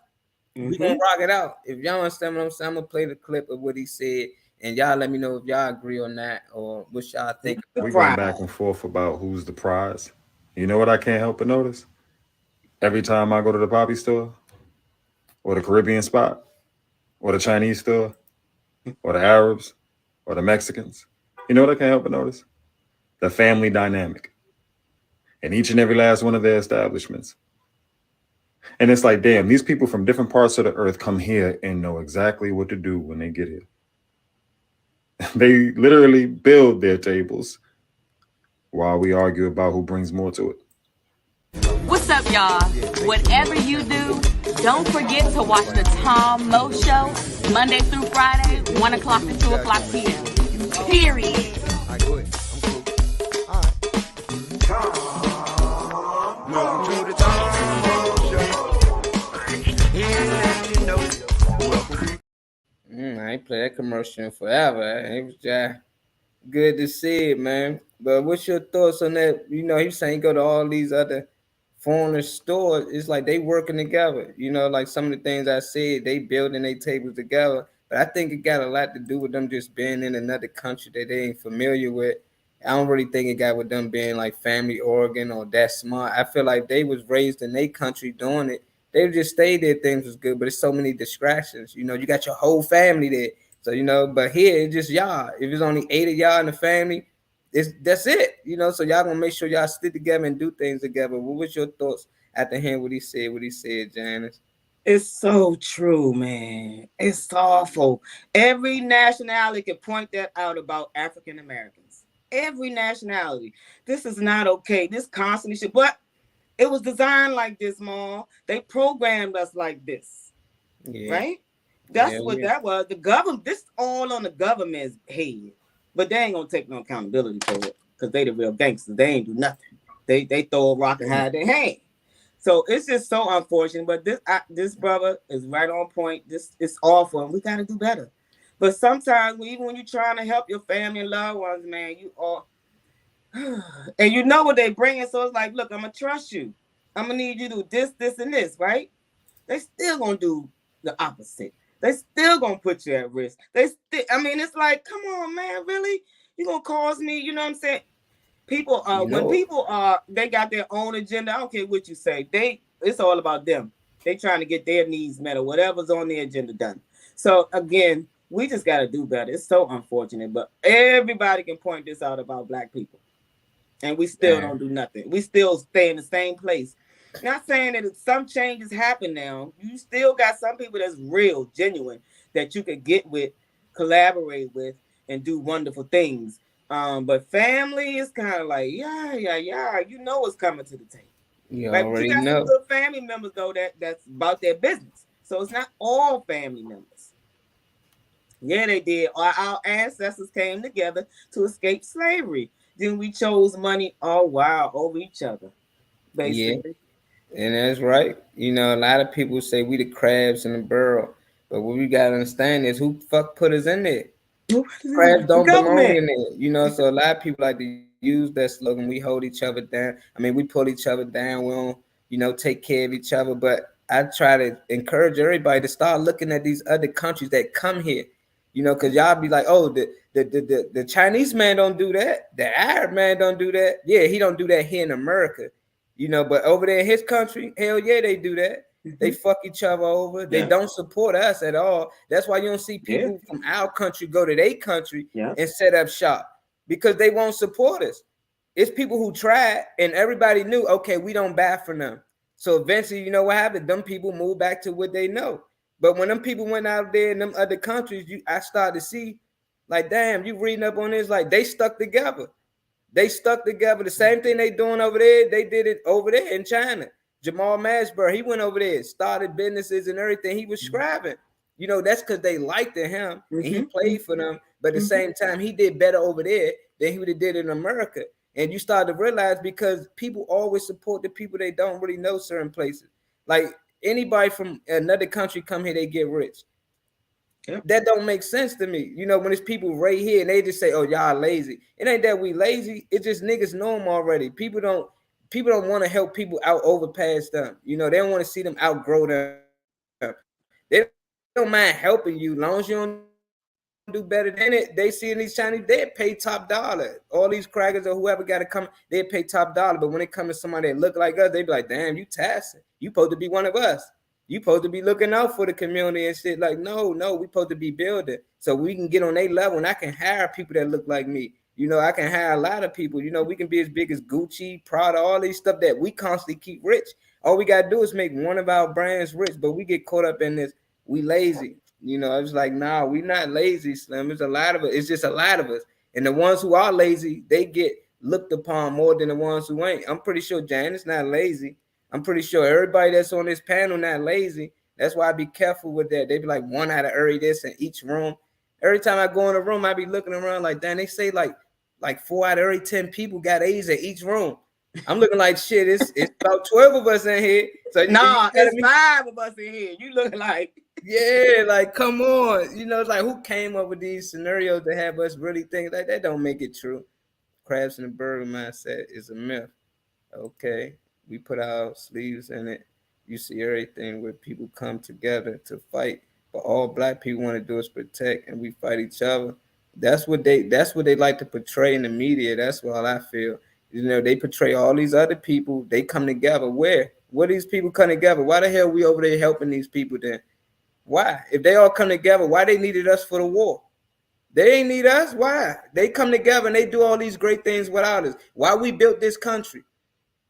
We gonna rock it out. If y'all understand what I'm saying, I'm gonna play the clip of what he said, and y'all let me know if y'all agree on that or what y'all think. We going back and forth about who's the prize. You know what I can't help but notice? Every time I go to the poppy store, or the Caribbean spot, or the Chinese store, or the Arabs, or the Mexicans, you know what I can't help but notice? The family dynamic in each and every last one of their establishments. And it's like, damn, these people from different parts of the earth come here and know exactly what to do when they get here. They literally build their tables while we argue about who brings more to it. What's up, y'all? Whatever you do, don't forget to watch the Tom Mo Show Monday through Friday, 1 o'clock to 2 o'clock p.m. Period. Welcome to the Tom Mo Show. Here to let you know. I ain't play that commercial forever. It was just good to see it, man. But what's your thoughts on that? You know, he's saying go to all these other foreigner stores. It's like they working together. You know, like some of the things I said, they building their tables together. But I think it got a lot to do with them just being in another country that they ain't familiar with. I don't really think it got with them being like family organ or that smart. I feel like they was raised in their country doing it. They just stayed there, things was good, but it's so many distractions. You know, you got your whole family there. So, you know, but here it's just y'all. If it's only 8 of y'all in the family, that's it. You know, so y'all gonna make sure y'all stick together and do things together. What was your thoughts after hearing what he said, Janice? It's so true, man. It's awful. Every nationality can point that out about African Americans. Every nationality. This is not okay. This constantly should, but it was designed like this, Mom. They programmed us like this. Yeah. Right? That's what that was. The government, this all on the government's head. But they ain't gonna take no accountability for it because they the real gangsters. They ain't do nothing. They throw a rock and hide their hand. So it's just so unfortunate. But this brother is right on point. This is awful, and we gotta do better. But sometimes, even when you're trying to help your family and loved ones, man, you are, and you know what they bringing. So it's like, look, I'm gonna trust you. I'm gonna need you to do this, this, and this, right? They still gonna do the opposite. They still gonna put you at risk. I mean, it's like, come on, man, really? You gonna cause me? You know what I'm saying? People, when people they got their own agenda. I don't care what you say. It's all about them. They trying to get their needs met or whatever's on their agenda done. So again, we just got to do better. It's so unfortunate, but everybody can point this out about Black people, and we still don't do nothing. We still stay in the same place. Not saying that some changes happen now. You still got some people that's real, genuine, that you could get with, collaborate with, and do wonderful things. But family is kind of like, yeah, yeah, yeah. You know what's coming to the table, You right? But you already got some know. good family members though that's about their business. So it's not all family members. Yeah, they did. Our ancestors came together to escape slavery. Then we chose money all while over each other, Yeah, basically. and that's right. You know, a lot of people say we the crabs in the barrel, but what we gotta understand is who the fuck put us in there. Crabs The don't belong government. in there, you know. So a lot of people like to use that slogan. We hold each other down. I mean, we pull each other down. We don't, take care of each other. But I try to encourage everybody to start looking at these other countries that come here, because y'all be like, oh, the Chinese man don't do that. The Arab man don't do that. Yeah, he don't do that here in America, But over there in his country, hell yeah, they do that. They fuck each other over. They Yeah. don't support us at all. That's why you don't see Yeah. people from our country go to their country Yeah. and set up shop because they won't support us. It's people who tried and everybody knew, okay, we don't buy from them. So eventually, you know what happened? Them people moved back to what they know. But when them people went out there in them other countries, I started to see, like, damn, you reading up on this, like they stuck together. They stuck together. The same thing they doing over there, they did it over there in China. Jamal Mashburn, he went over there, started businesses and everything. He was scribing. That's because they liked him and he played for them. But at the same time, he did better over there than he would have did in America. And you start to realize because people always support the people they don't really know certain places. Like anybody from another country come here, they get rich. Yep. That don't make sense to me. When it's people right here and they just say, "Oh, y'all lazy." It ain't that we lazy. It's just niggas know them already. People don't want to help people out overpass them. They don't want to see them outgrow them. They don't mind helping you, long as you don't do better than it. They see in these Chinese, they pay top dollar. All these crackers or whoever got to come, they pay top dollar. But when it comes to somebody that look like us, they be like, "Damn, you taxing. You supposed to be one of us. You supposed to be looking out for the community and shit." Like, no, we supposed to be building so we can get on their level and I can hire people that look like me. I can hire a lot of people. We can be as big as Gucci, Prada, all these stuff that we constantly keep rich. All we gotta do is make one of our brands rich, but we get caught up in this. We lazy. It's like, nah, we not lazy, Slim. It's a lot of us. It's just a lot of us. And the ones who are lazy, they get looked upon more than the ones who ain't. I'm pretty sure Jan is not lazy. I'm pretty sure everybody that's on this panel not lazy. That's why I be careful with that. They be like 1 out of every this in each room. Every time I go in a room, I be looking around like, damn, they say like 4 out of every 10 people got A's at each room. I'm looking like shit. It's about 12 of us in here. So you Nah, telling it's me, 5 of us in here. You look like yeah, like come on. It's like who came up with these scenarios to have us really think like that don't make it true. Crabs in the burger mindset is a myth. Okay. We put our sleeves in it. You see everything where people come together to fight. But all black people want to do is protect and we fight each other. That's what they like to portray in the media. That's what I feel. They portray all these other people, they come together. Where these people come together? Why the hell we over there helping these people then? Why? If they all come together, why they needed us for the war? They ain't need us. Why? They come together and they do all these great things without us. Why we built this country?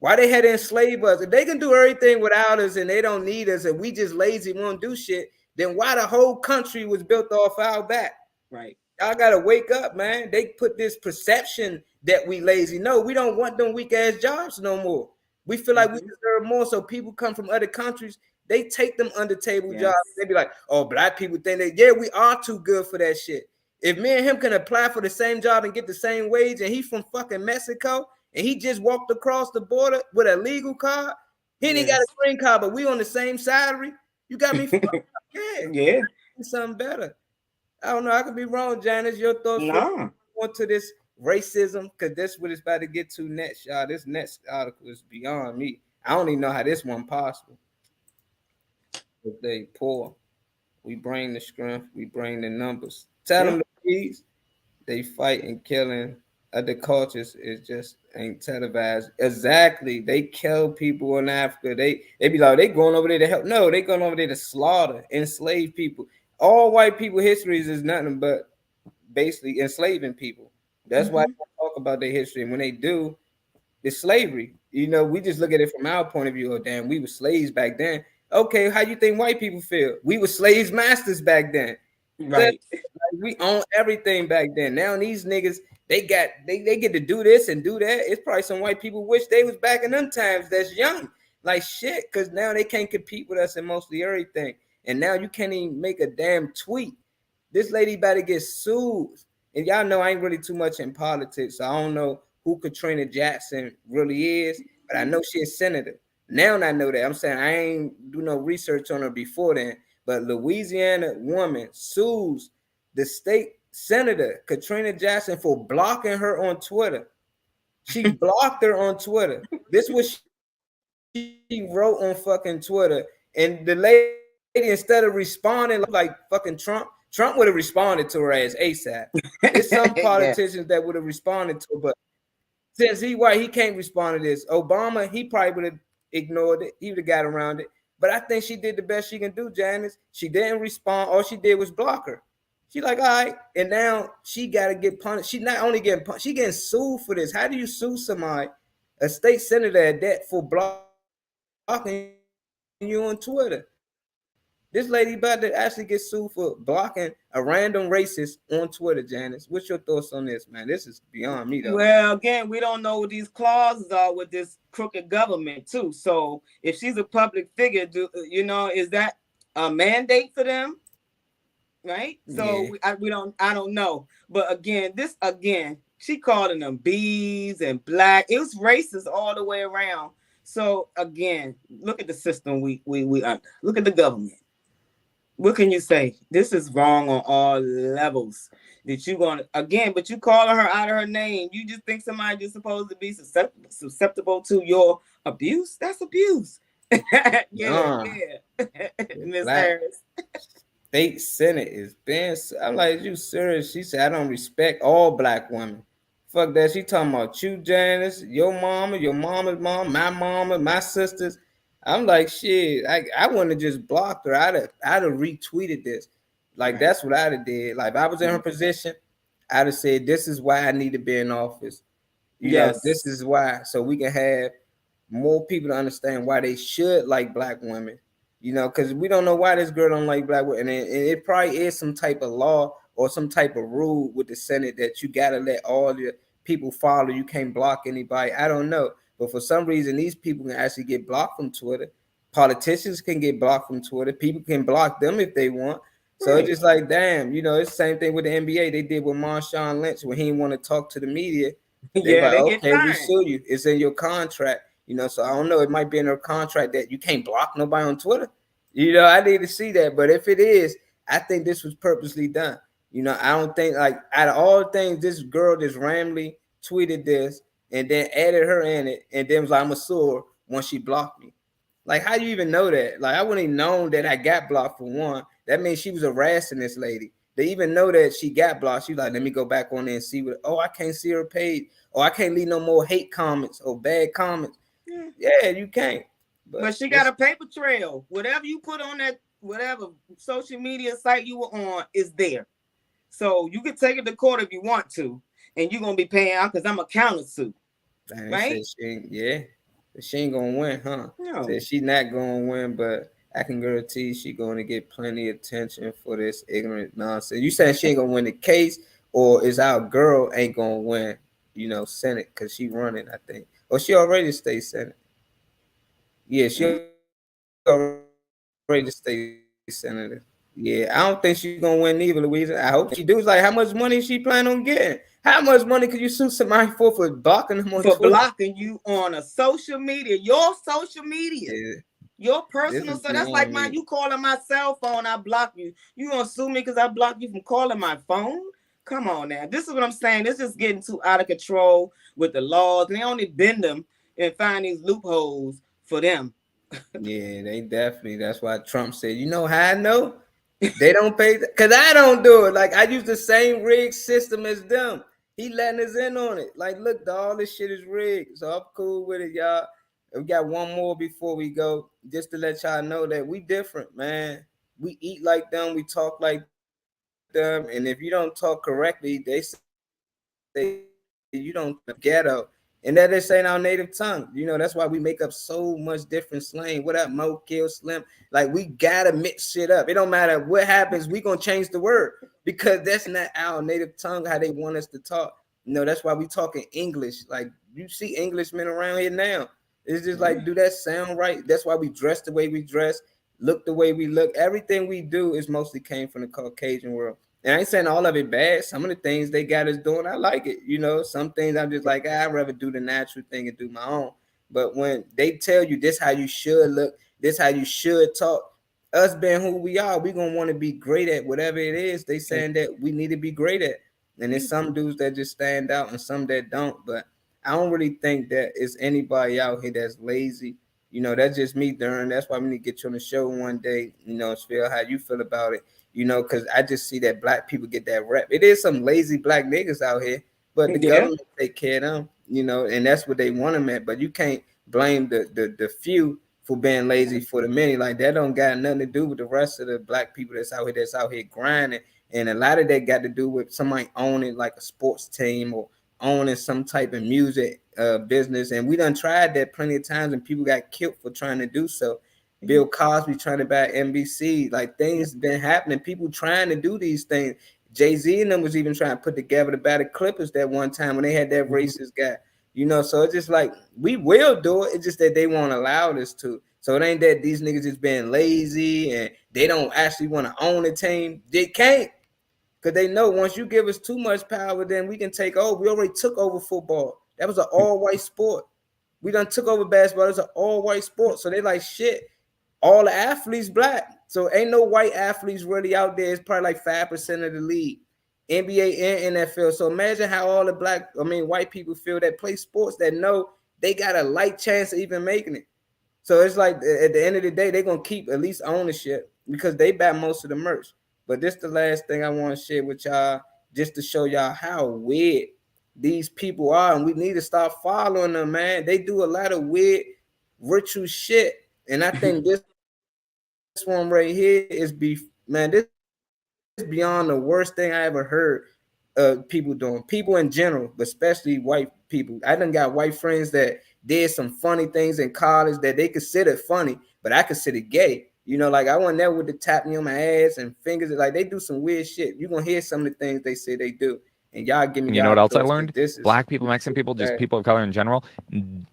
Why they had to enslave us? If they can do everything without us and they don't need us and we just lazy, won't do shit, then why the whole country was built off our back? right. Y'all gotta wake up, man. They put this perception that we lazy. No, we don't want them weak ass jobs no more. We feel like we deserve more. So people come from other countries, they take them under table Yes. jobs. They be like, oh, black people think that, yeah, we are too good for that shit. If me and him can apply for the same job and get the same wage, and he's from fucking Mexico, and he just walked across the border with a legal card, he ain't got a green card, but we on the same salary. You got me fucked up. Yeah. Yeah. Something better. I don't know. I could be wrong, Janice. Your thoughts Nah. on to this racism, because that's what it's about to get to next, y'all. This next article is beyond me. I don't even know how this one possible. If they poor, we bring the strength, we bring the numbers. Tell them the peace. They fight and killing other cultures is just ain't televised. Exactly. They kill people in Africa. They be like, they going over there to help. No, they going over there to slaughter, enslave people. All white people histories is nothing but basically enslaving people. That's why they don't talk about their history. And when they do, the slavery. We just look at it from our point of view. Oh, damn, we were slaves back then. Okay, how you think white people feel? We were slaves masters back then. Right. We own everything back then. Now these niggas, they get to do this and do that. It's probably some white people wish they was back in them times that's young. Like shit, because now they can't compete with us in mostly everything. And now you can't even make a damn tweet. This lady about to get sued. And y'all know I ain't really too much in politics, so I don't know who Katrina Jackson really is, but I know she's a senator. Now I know that. I'm saying I ain't do no research on her before then. But Louisiana woman sues the state senator Katrina Jackson for blocking her on Twitter. She blocked her on Twitter. This was she wrote on fucking Twitter, and the lady instead of responding like fucking Trump would have responded to her ass ASAP. It's some politicians that would have Yeah. responded to her, but since he white, he can't respond to this. Obama, he probably would have ignored it. He would have got around it. But I think she did the best she can do, Janice. She didn't respond. All she did was block her. She like, all right, and now she got to get punished. She not only getting punished, she getting sued for this. How do you sue somebody, a state senator at that, for blocking you on Twitter? This lady about to actually get sued for blocking a random racist on Twitter, Janice. What's your thoughts on this, man? This is beyond me, though. Well, again, we don't know what these clauses are with this crooked government too. So if she's a public figure, is that a mandate for them? Right. So Yeah. I don't know. But again, she calling them bees and black. It was racist all the way around. So again, look at the system we under. Look at the government. What can you say? This is wrong on all levels. That you gonna again, but you calling her out of her name. You just think somebody just supposed to be susceptible to your abuse? That's abuse. Yeah, Nah, yeah. the Miss black Harris. state senate is being. I'm like, you serious? She said, I don't respect all black women. Fuck that. She talking about you, Janice, your mama's mom, my mama, my sisters. I'm like, shit. I wouldn't have just blocked her. I'd have retweeted this. Like Right. that's what I'd have did. Like if I was in her position, I'd have said, this is why I need to be in office. This Yes. is why, so we can have more people to understand why they should like black women. Because we don't know why this girl don't like black women, and it probably is some type of law or some type of rule with the Senate that you gotta let all the people follow. You can't block anybody. I don't know, but for some reason, these people can actually get blocked from Twitter. Politicians can get blocked from Twitter. People can block them if they want. So it's Right. just like, damn, it's the same thing with the NBA. They did with Marshawn Lynch when he didn't want to talk to the media. They Yeah, like, they get okay, we fined. sue you. It's in your contract. So I don't know. It might be in their contract that you can't block nobody on Twitter. I need to see that. But if it is, I think this was purposely done. I don't think like out of all things, this girl just randomly tweeted this and then added her in it and then was like, I'm a sue her once she blocked me. Like, how you even know that? Like, I wouldn't even known that I got blocked for one. That means she was harassing this lady. They even know that she got blocked. She was like, let me go back on there and see what. Oh, I can't see her page. Oh, I can't leave no more hate comments or bad comments. Yeah. Yeah, you can't. But But she got it's a paper trail. Whatever you put on that, whatever social media site you were on is there. So you can take it to court if you want to, and you're gonna be paying out because I'm a counter suit, man, it right? says she ain't, yeah, she ain't gonna win, huh? No. Says she not gonna win, but I can guarantee she gonna get plenty of attention for this ignorant nonsense. You saying she ain't gonna win the case, or is our girl ain't gonna win? Senate because she running, I think. Or she already state senate. Yeah, she already the state senator. Yeah, I don't think she's gonna win either, Louisa. I hope she do. It's like, how much money she plan on getting? How much money could you sue somebody for blocking them on Twitter? For blocking you on a social media, your social media, Yeah, your this personal is stuff. That's like beyond mine. me. You calling my cell phone, I block you. You gonna sue me because I blocked you from calling my phone? Come on now. This is what I'm saying. This is getting too out of control with the laws. And they only bend them and find these loopholes for them. Yeah, they definitely. That's why Trump said, you know how I know? They don't pay because I don't do it. Like I use the same rig system as them. He letting us in on it. Like, look, all this shit is rigged. So I'm cool with it, y'all. We got one more before we go, just to let y'all know that we different, man. We eat like them, we talk like them, and if you don't talk correctly, they say you don't ghetto. You don't talk correctly. And that is saying our native tongue. You know, that's why we make up so much different slang. What up, Mo, Kill, Slim? Like, we gotta mix shit up. It don't matter what happens, we gonna change the word because that's not our native tongue, how they want us to talk. You know, that's why we talking English. Like, you see Englishmen around here now. It's just like, do that sound right? That's why we dress the way we dress, look the way we look. Everything we do is mostly came from the Caucasian world. And I ain't saying all of it bad. Some of the things they got us doing, I like it. You know, some things I'm just like, I'd rather do the natural thing and do my own. But when they tell you this how you should look, this how you should talk, us being who we are, we gonna want to be great at whatever it is they saying that we need to be great at. And there's some dudes that just stand out and some that don't. But I don't really think that it's anybody out here that's lazy. You know, that's just me, Darren. That's why we need to get you on the show one day. You know, feel how you feel about it. You know, because I just see that black people get that rep. It is some lazy black niggas out here, but the government take care of them, you know, and that's what they want them at. But you can't blame the few for being lazy for the many. Like, that don't got nothing to do with the rest of the black people that's out here grinding. And a lot of that got to do with somebody owning like a sports team or owning some type of music business. And we done tried that plenty of times and people got killed for trying to do so. Bill Cosby trying to buy NBC, like things been happening. People trying to do these things. Jay-Z and them was even trying to put together to buy the Clippers that one time when they had that racist guy. You know, so it's just like we will do it. It's just that they won't allow us to. So it ain't that these niggas just being lazy and they don't actually want to own a team. They can't. Because they know once you give us too much power, then we can take over. We already took over football. That was an all-white sport. We done took over basketball. It was an all-white sport. So they like, shit, all the athletes black. So ain't no white athletes really out there. It's probably like 5% of the league, NBA and NFL. So imagine how all the white people feel that play sports that know they got a light chance of even making it. So it's like at the end of the day, they're going to keep at least ownership because they buy most of the merch. But this is the last thing I want to share with y'all, just to show y'all how weird these people are. And we need to start following them, man. They do a lot of weird ritual shit. And I think this one right here is this is beyond the worst thing I ever heard people doing. People in general, but especially white people. I done got white friends that did some funny things in college that they consider funny, but I consider gay. You know, like I wasn't there with the tap me on my ass and fingers. Like they do some weird shit. You're gonna hear some of the things they say they do. And y'all give me. You know what else I learned? Black people, Mexican people, just people of color in general,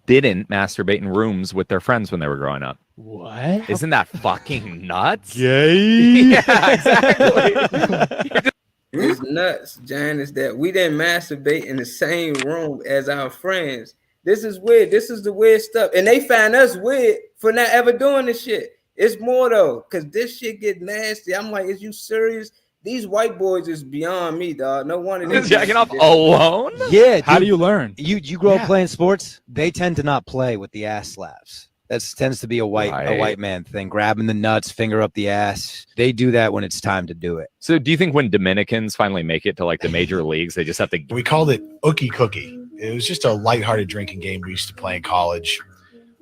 didn't masturbate in rooms with their friends when they were growing up. What? Isn't that fucking nuts? Gay? Yeah, exactly. It's nuts, Jan, is that we didn't masturbate in the same room as our friends. This is weird. This is the weird stuff. And they find us weird for not ever doing this shit. It's more though, because this shit get nasty. I'm like, is you serious? These white boys is beyond me, dog. No wonder they're jacking off alone. Yeah, dude. How do you learn? You grow up playing sports. They tend to not play with the ass slaps. That tends to be a white man thing. Grabbing the nuts, finger up the ass. They do that when it's time to do it. So, do you think when Dominicans finally make it to like the major leagues, they just have to? We called it Ookie Cookie. It was just a lighthearted drinking game we used to play in college.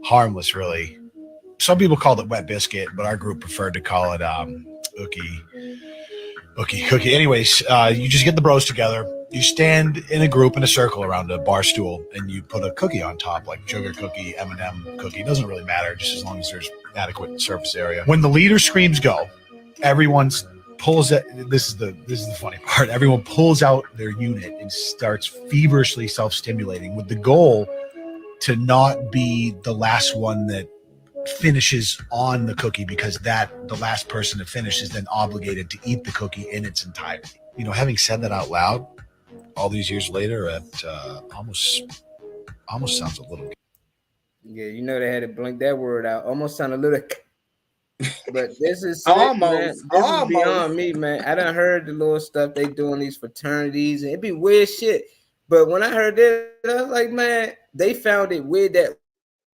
Harmless, really. Some people called it Wet Biscuit, but our group preferred to call it Ookie Cookie. Anyways, you just get the bros together. You stand in a group in a circle around a bar stool, and you put a cookie on top, like sugar cookie, M&M cookie. It doesn't really matter, just as long as there's adequate surface area. When the leader screams go, everyone pulls it. This is the funny part. Everyone pulls out their unit and starts feverishly self-stimulating with the goal to not be the last one that finishes on the cookie, because the last person to finish is then obligated to eat the cookie in its entirety. You know, having said that out loud, all these years later, it almost sounds a little. Yeah, you know they had to blink that word out. Almost sound a little. But this is sick, almost, man. This is beyond me, man. I done heard the little stuff they do in these fraternities, and it be weird shit. But when I heard this, I was like, man, they found it weird that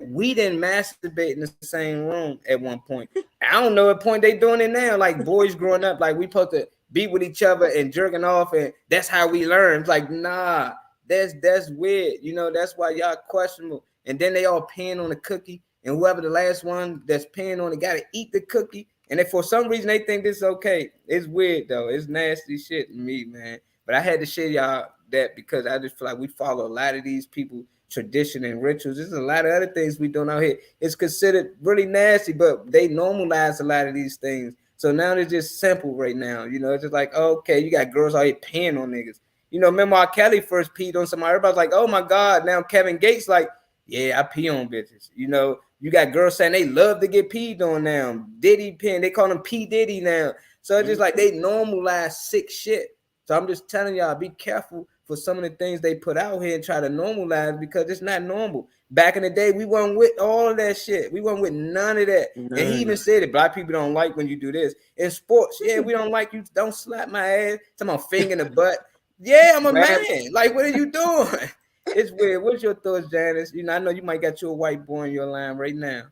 we didn't masturbate in the same room at one point. I don't know what point they doing it now. Like boys growing up, like we supposed to be with each other and jerking off, and that's how we learn. It's like, nah, that's weird. You know, that's why y'all questionable. And then they all peeing on the cookie, and whoever the last one that's peeing on it got to eat the cookie. And if for some reason they think this is okay, it's weird though. It's nasty shit to me, man. But I had to share y'all that because I just feel like we follow a lot of these people tradition and rituals. There's a lot of other things we doing out here. It's considered really nasty, but they normalize a lot of these things. So now they're just simple right now. You know, it's just like, okay, you got girls out here peeing on niggas. You know, remember how Kelly first peed on somebody? Everybody's like, oh my God. Now Kevin Gates like, yeah, I pee on bitches. You know, you got girls saying they love to get peed on now. Diddy peeing, they call him P. Diddy now. So it's just like they normalize sick shit. So I'm just telling y'all, be careful for some of the things they put out here and try to normalize because it's not normal. Back in the day, we weren't with all of that shit. We weren't with none of that. And he even said it, black people don't like when you do this. In sports, yeah, we don't like you. Don't slap my ass. Talking about finger in the butt. Yeah, I'm a man. Like, what are you doing? It's weird. What's your thoughts, Janice? You know, I know you might got you a white boy in your line right now.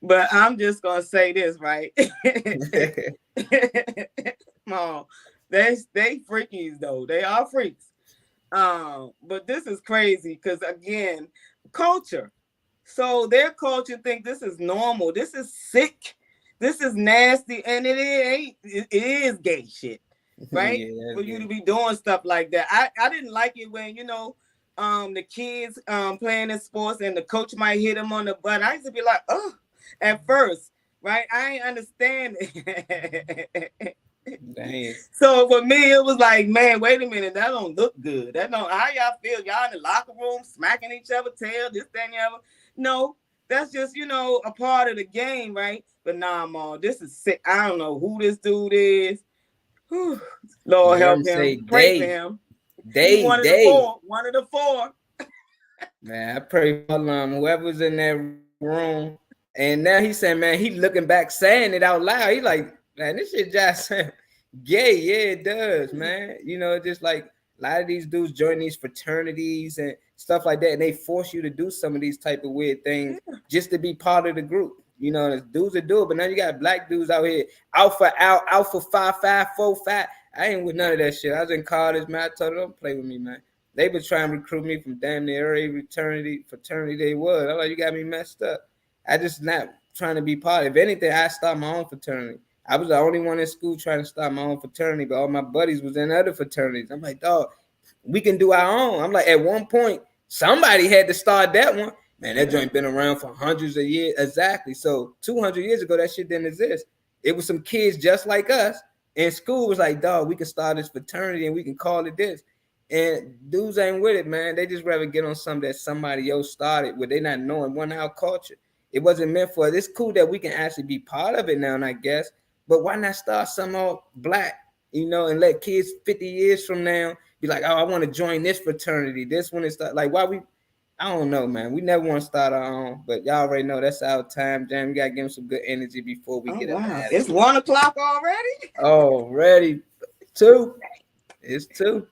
But I'm just gonna say this, right? Mom, they freakies though. They are freaks. But this is crazy because again, culture. So their culture think this is normal. This is sick. This is nasty, and it ain't. It is gay shit, right? Yeah, for you to be doing stuff like that. I didn't like it when the kids playing in sports and the coach might hit them on the butt. I used to be like, oh, at first, right? I ain't understand it. Dang. So for me, it was like, man, wait a minute, that don't look good. That don't. How y'all feel? Y'all in the locker room smacking each other tail, this, that, and the other. No, that's just a part of the game, right? But nah, Mom, this is sick. I don't know who this dude is. Whew. Lord help him. Pray for him. He one of the four. Man, I pray for whoever's in that room. And now he saying, man, he looking back saying it out loud. He like, man, this shit just gay. Yeah, it does, man. You know, just like a lot of these dudes join these fraternities and stuff like that, and they force you to do some of these type of weird things just to be part of the group. You know, there's dudes that do it, but now you got black dudes out here, alpha 5-5-4-5. I ain't with none of that shit. I was in college, man. I told them, don't play with me, man. They been trying to recruit me from damn near every fraternity they was. I'm like, you got me messed up. I just not trying to be part of it. If anything, I start my own fraternity. I was the only one in school trying to start my own fraternity, but all my buddies was in other fraternities. I'm like, dog, we can do our own. I'm like, at one point, somebody had to start that one. Man, that joint been around for hundreds of years. Exactly. So 200 years ago, that shit didn't exist. It was some kids just like us in school was like, dog, we can start this fraternity and we can call it this. And dudes ain't with it, man. They just rather get on something that somebody else started where they not knowing our culture. It wasn't meant for it. It's cool that we can actually be part of it now, and I guess. But why not start something all black, and let kids 50 years from now be like, oh, I want to join this fraternity. This one is like, why we? I don't know, man. We never want to start our own, but y'all already know that's our time, Jam. We got to give them some good energy before we get up. It's 1 o'clock already? Already. 2. It's 2.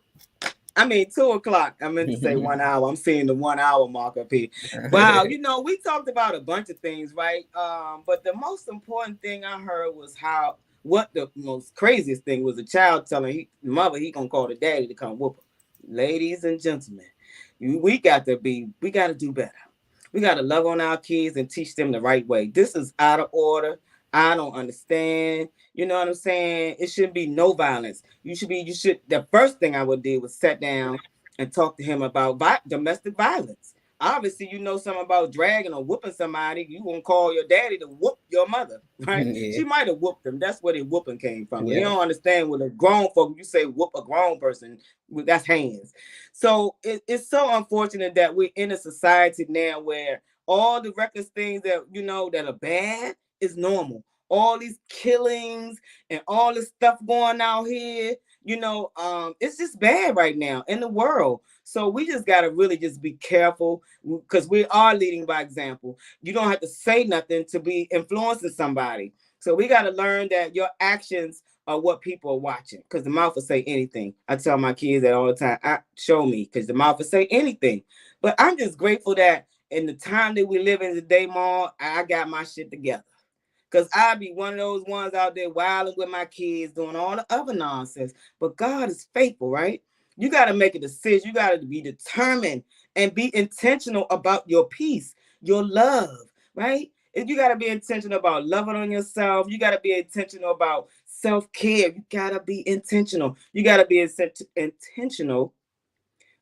I mean, 2 o'clock. I meant to say 1 hour. I'm seeing the 1 hour mark up here. Wow. We talked about a bunch of things, right? But the most important thing I heard was what the most craziest thing was a child telling mother he gonna call the daddy to come whoop her. Ladies and gentlemen, we got to do better. We got to love on our kids and teach them the right way. This is out of order. I don't understand. You know what I'm saying? It shouldn't be no violence. The first thing I would do was sit down and talk to him about domestic violence. Obviously, you know something about dragging or whooping somebody. You won't call your daddy to whoop your mother, right? Yeah. She might have whooped him. That's where the whooping came from. Yeah. You don't understand with a grown folk, you say whoop a grown person, that's hands. So it's so unfortunate that we're in a society now where all the reckless things that, that are bad is normal. All these killings and all this stuff going out here, it's just bad right now in the world. So we just got to really just be careful because we are leading by example. You don't have to say nothing to be influencing somebody. So we got to learn that your actions are what people are watching because the mouth will say anything. I tell my kids that all the time. Show me because the mouth will say anything. But I'm just grateful that in the time that we live in today, Mom, I got my shit together. Because I'd be one of those ones out there wilding with my kids, doing all the other nonsense. But God is faithful, right? You got to make a decision. You got to be determined and be intentional about your peace, your love, right? You got to be intentional about loving on yourself. You got to be intentional about self-care. You got to be intentional. You got to be intentional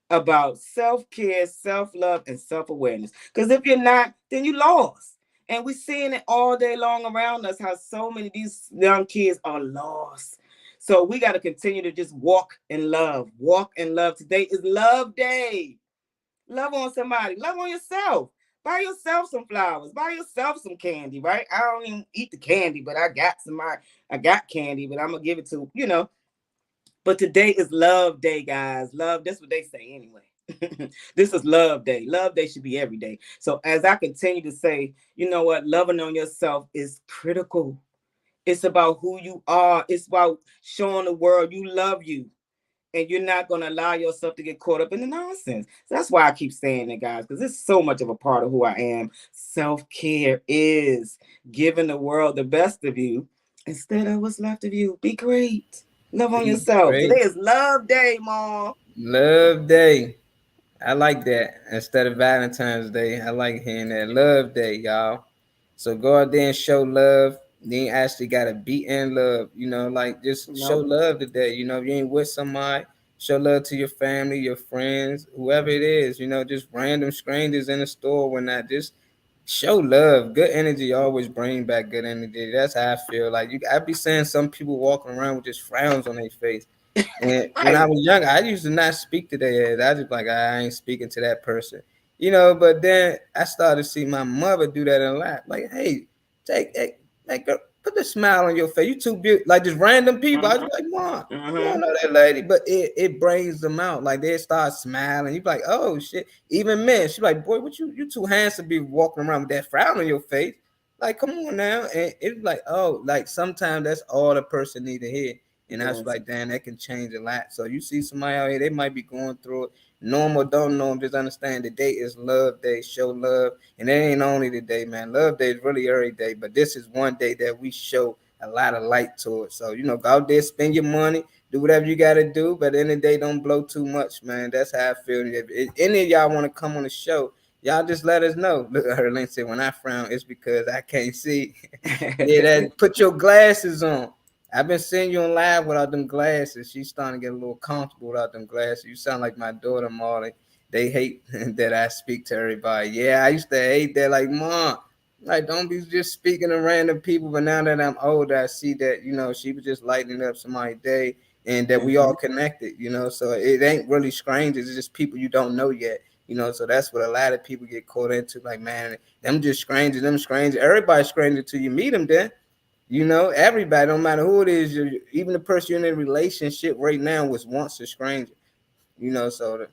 about self-care, self-love, and self-awareness. Because if you're not, then you lost. And we're seeing it all day long around us, how so many of these young kids are lost. So we got to continue to just walk in love. Walk in love. Today is Love Day. Love on somebody. Love on yourself. Buy yourself some flowers. Buy yourself some candy, right? I don't even eat the candy, but I got candy, but I'm gonna give it to, But today is Love Day, guys. Love, that's what they say anyway. This is Love Day. Love Day should be every day. So as I continue to say, you know what? Loving on yourself is critical. It's about who you are. It's about showing the world you love you. And you're not going to allow yourself to get caught up in the nonsense. So that's why I keep saying it, guys, because it's so much of a part of who I am. Self-care is giving the world the best of you instead of what's left of you. Be great. Love on yourself. Great. Today is Love Day, Mom. Love Day. I like that. Instead of Valentine's Day, I like hearing that. Love Day, y'all. So go out there and show love. You ain't actually gotta be in love, like just show love today. If you ain't with somebody, show love to your family, your friends, whoever it is, just random strangers in the store when not just show love. Good energy always bring back good energy. That's how I feel. Like I be seeing some people walking around with just frowns on their face. And when I was young, I used to not speak to their head. I just like I ain't speaking to that person, But then I started to see my mother do that a lot. Like, hey, put the smile on your face. You too beautiful. Like just random people. I was like, Mom, you don't know that lady, but it brings them out. Like they start smiling. You be like, oh shit. Even men, she like, boy, what you too handsome to be walking around with that frown on your face. Like, come on now. And it's like, oh, like sometimes that's all the person need to hear. And I was like, damn, that can change a lot. So you see somebody out here, they might be going through it. Normal, don't know them, just understand the day is Love Day, show love. And it ain't only the day, man. Love Day is really every day, but this is one day that we show a lot of light to it. So, go out there, spend your money, do whatever you got to do, but at the end of the day, don't blow too much, man. That's how I feel. If any of y'all want to come on the show, y'all just let us know. Look, Herlene said, when I frown, it's because I can't see. Put your glasses on. I've been seeing you on live without them glasses. She's starting to get a little comfortable without them glasses. You sound like my daughter, Molly. They hate that I speak to everybody. Yeah, I used to hate that. Like, Mom, like, don't be just speaking to random people. But now that I'm older, I see that, she was just lightening up somebody's day and that we all connected, So it ain't really strangers. It's just people you don't know yet, So that's what a lot of people get caught into. Like, man, them just strangers, them strangers. Everybody's stranger till you meet them then. Everybody, no matter who it is, even the person you're in a relationship right now was once a stranger. So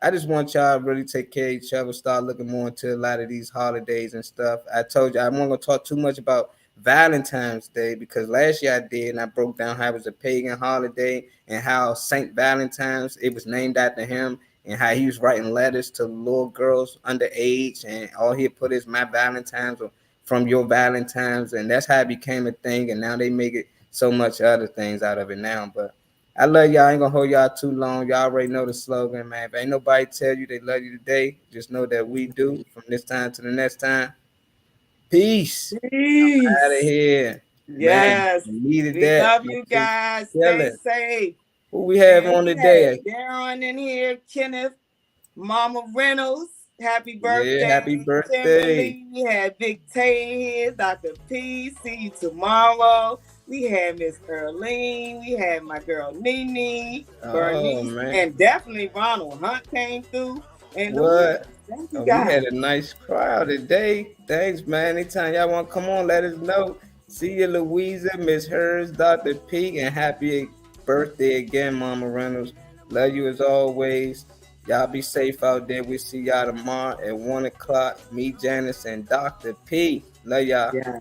I just want y'all to really take care of each other, start looking more into a lot of these holidays and stuff. I told you I'm not going to talk too much about Valentine's Day because last year I did, and I broke down how it was a pagan holiday and how Saint Valentine's, it was named after him, and how he was writing letters to little girls underage, and all he put is my Valentine's or from your Valentine's, and that's how it became a thing. And now they make it so much other things out of it now. But I love y'all. I ain't gonna hold y'all too long. Y'all already know the slogan, man. If ain't nobody tell you they love you today, just know that we do. From this time to the next time. Peace. Peace. I'm out of here. Yes. Man, needed We that. love you guys. Stay safe. Who we have on today? Darren in here, Kenneth, Mama Reynolds. Happy birthday. Yeah, happy birthday. Kimberly. We had Big Tay here, Dr. P. See you tomorrow. We had Miss Earlene. We had my girl Nene, Bernice, and definitely Ronald Hunt came through. And what? Thank you, we guys. had a nice crowd today. Thanks, man. Anytime y'all want to come on, let us know. See you, Louisa, Miss Hers, Dr. P, and happy birthday again, Mama Reynolds. Love you as always. Y'all be safe out there. We'll see y'all tomorrow at 1 o'clock. Me, Janice, and Dr. P. Love y'all. Yeah.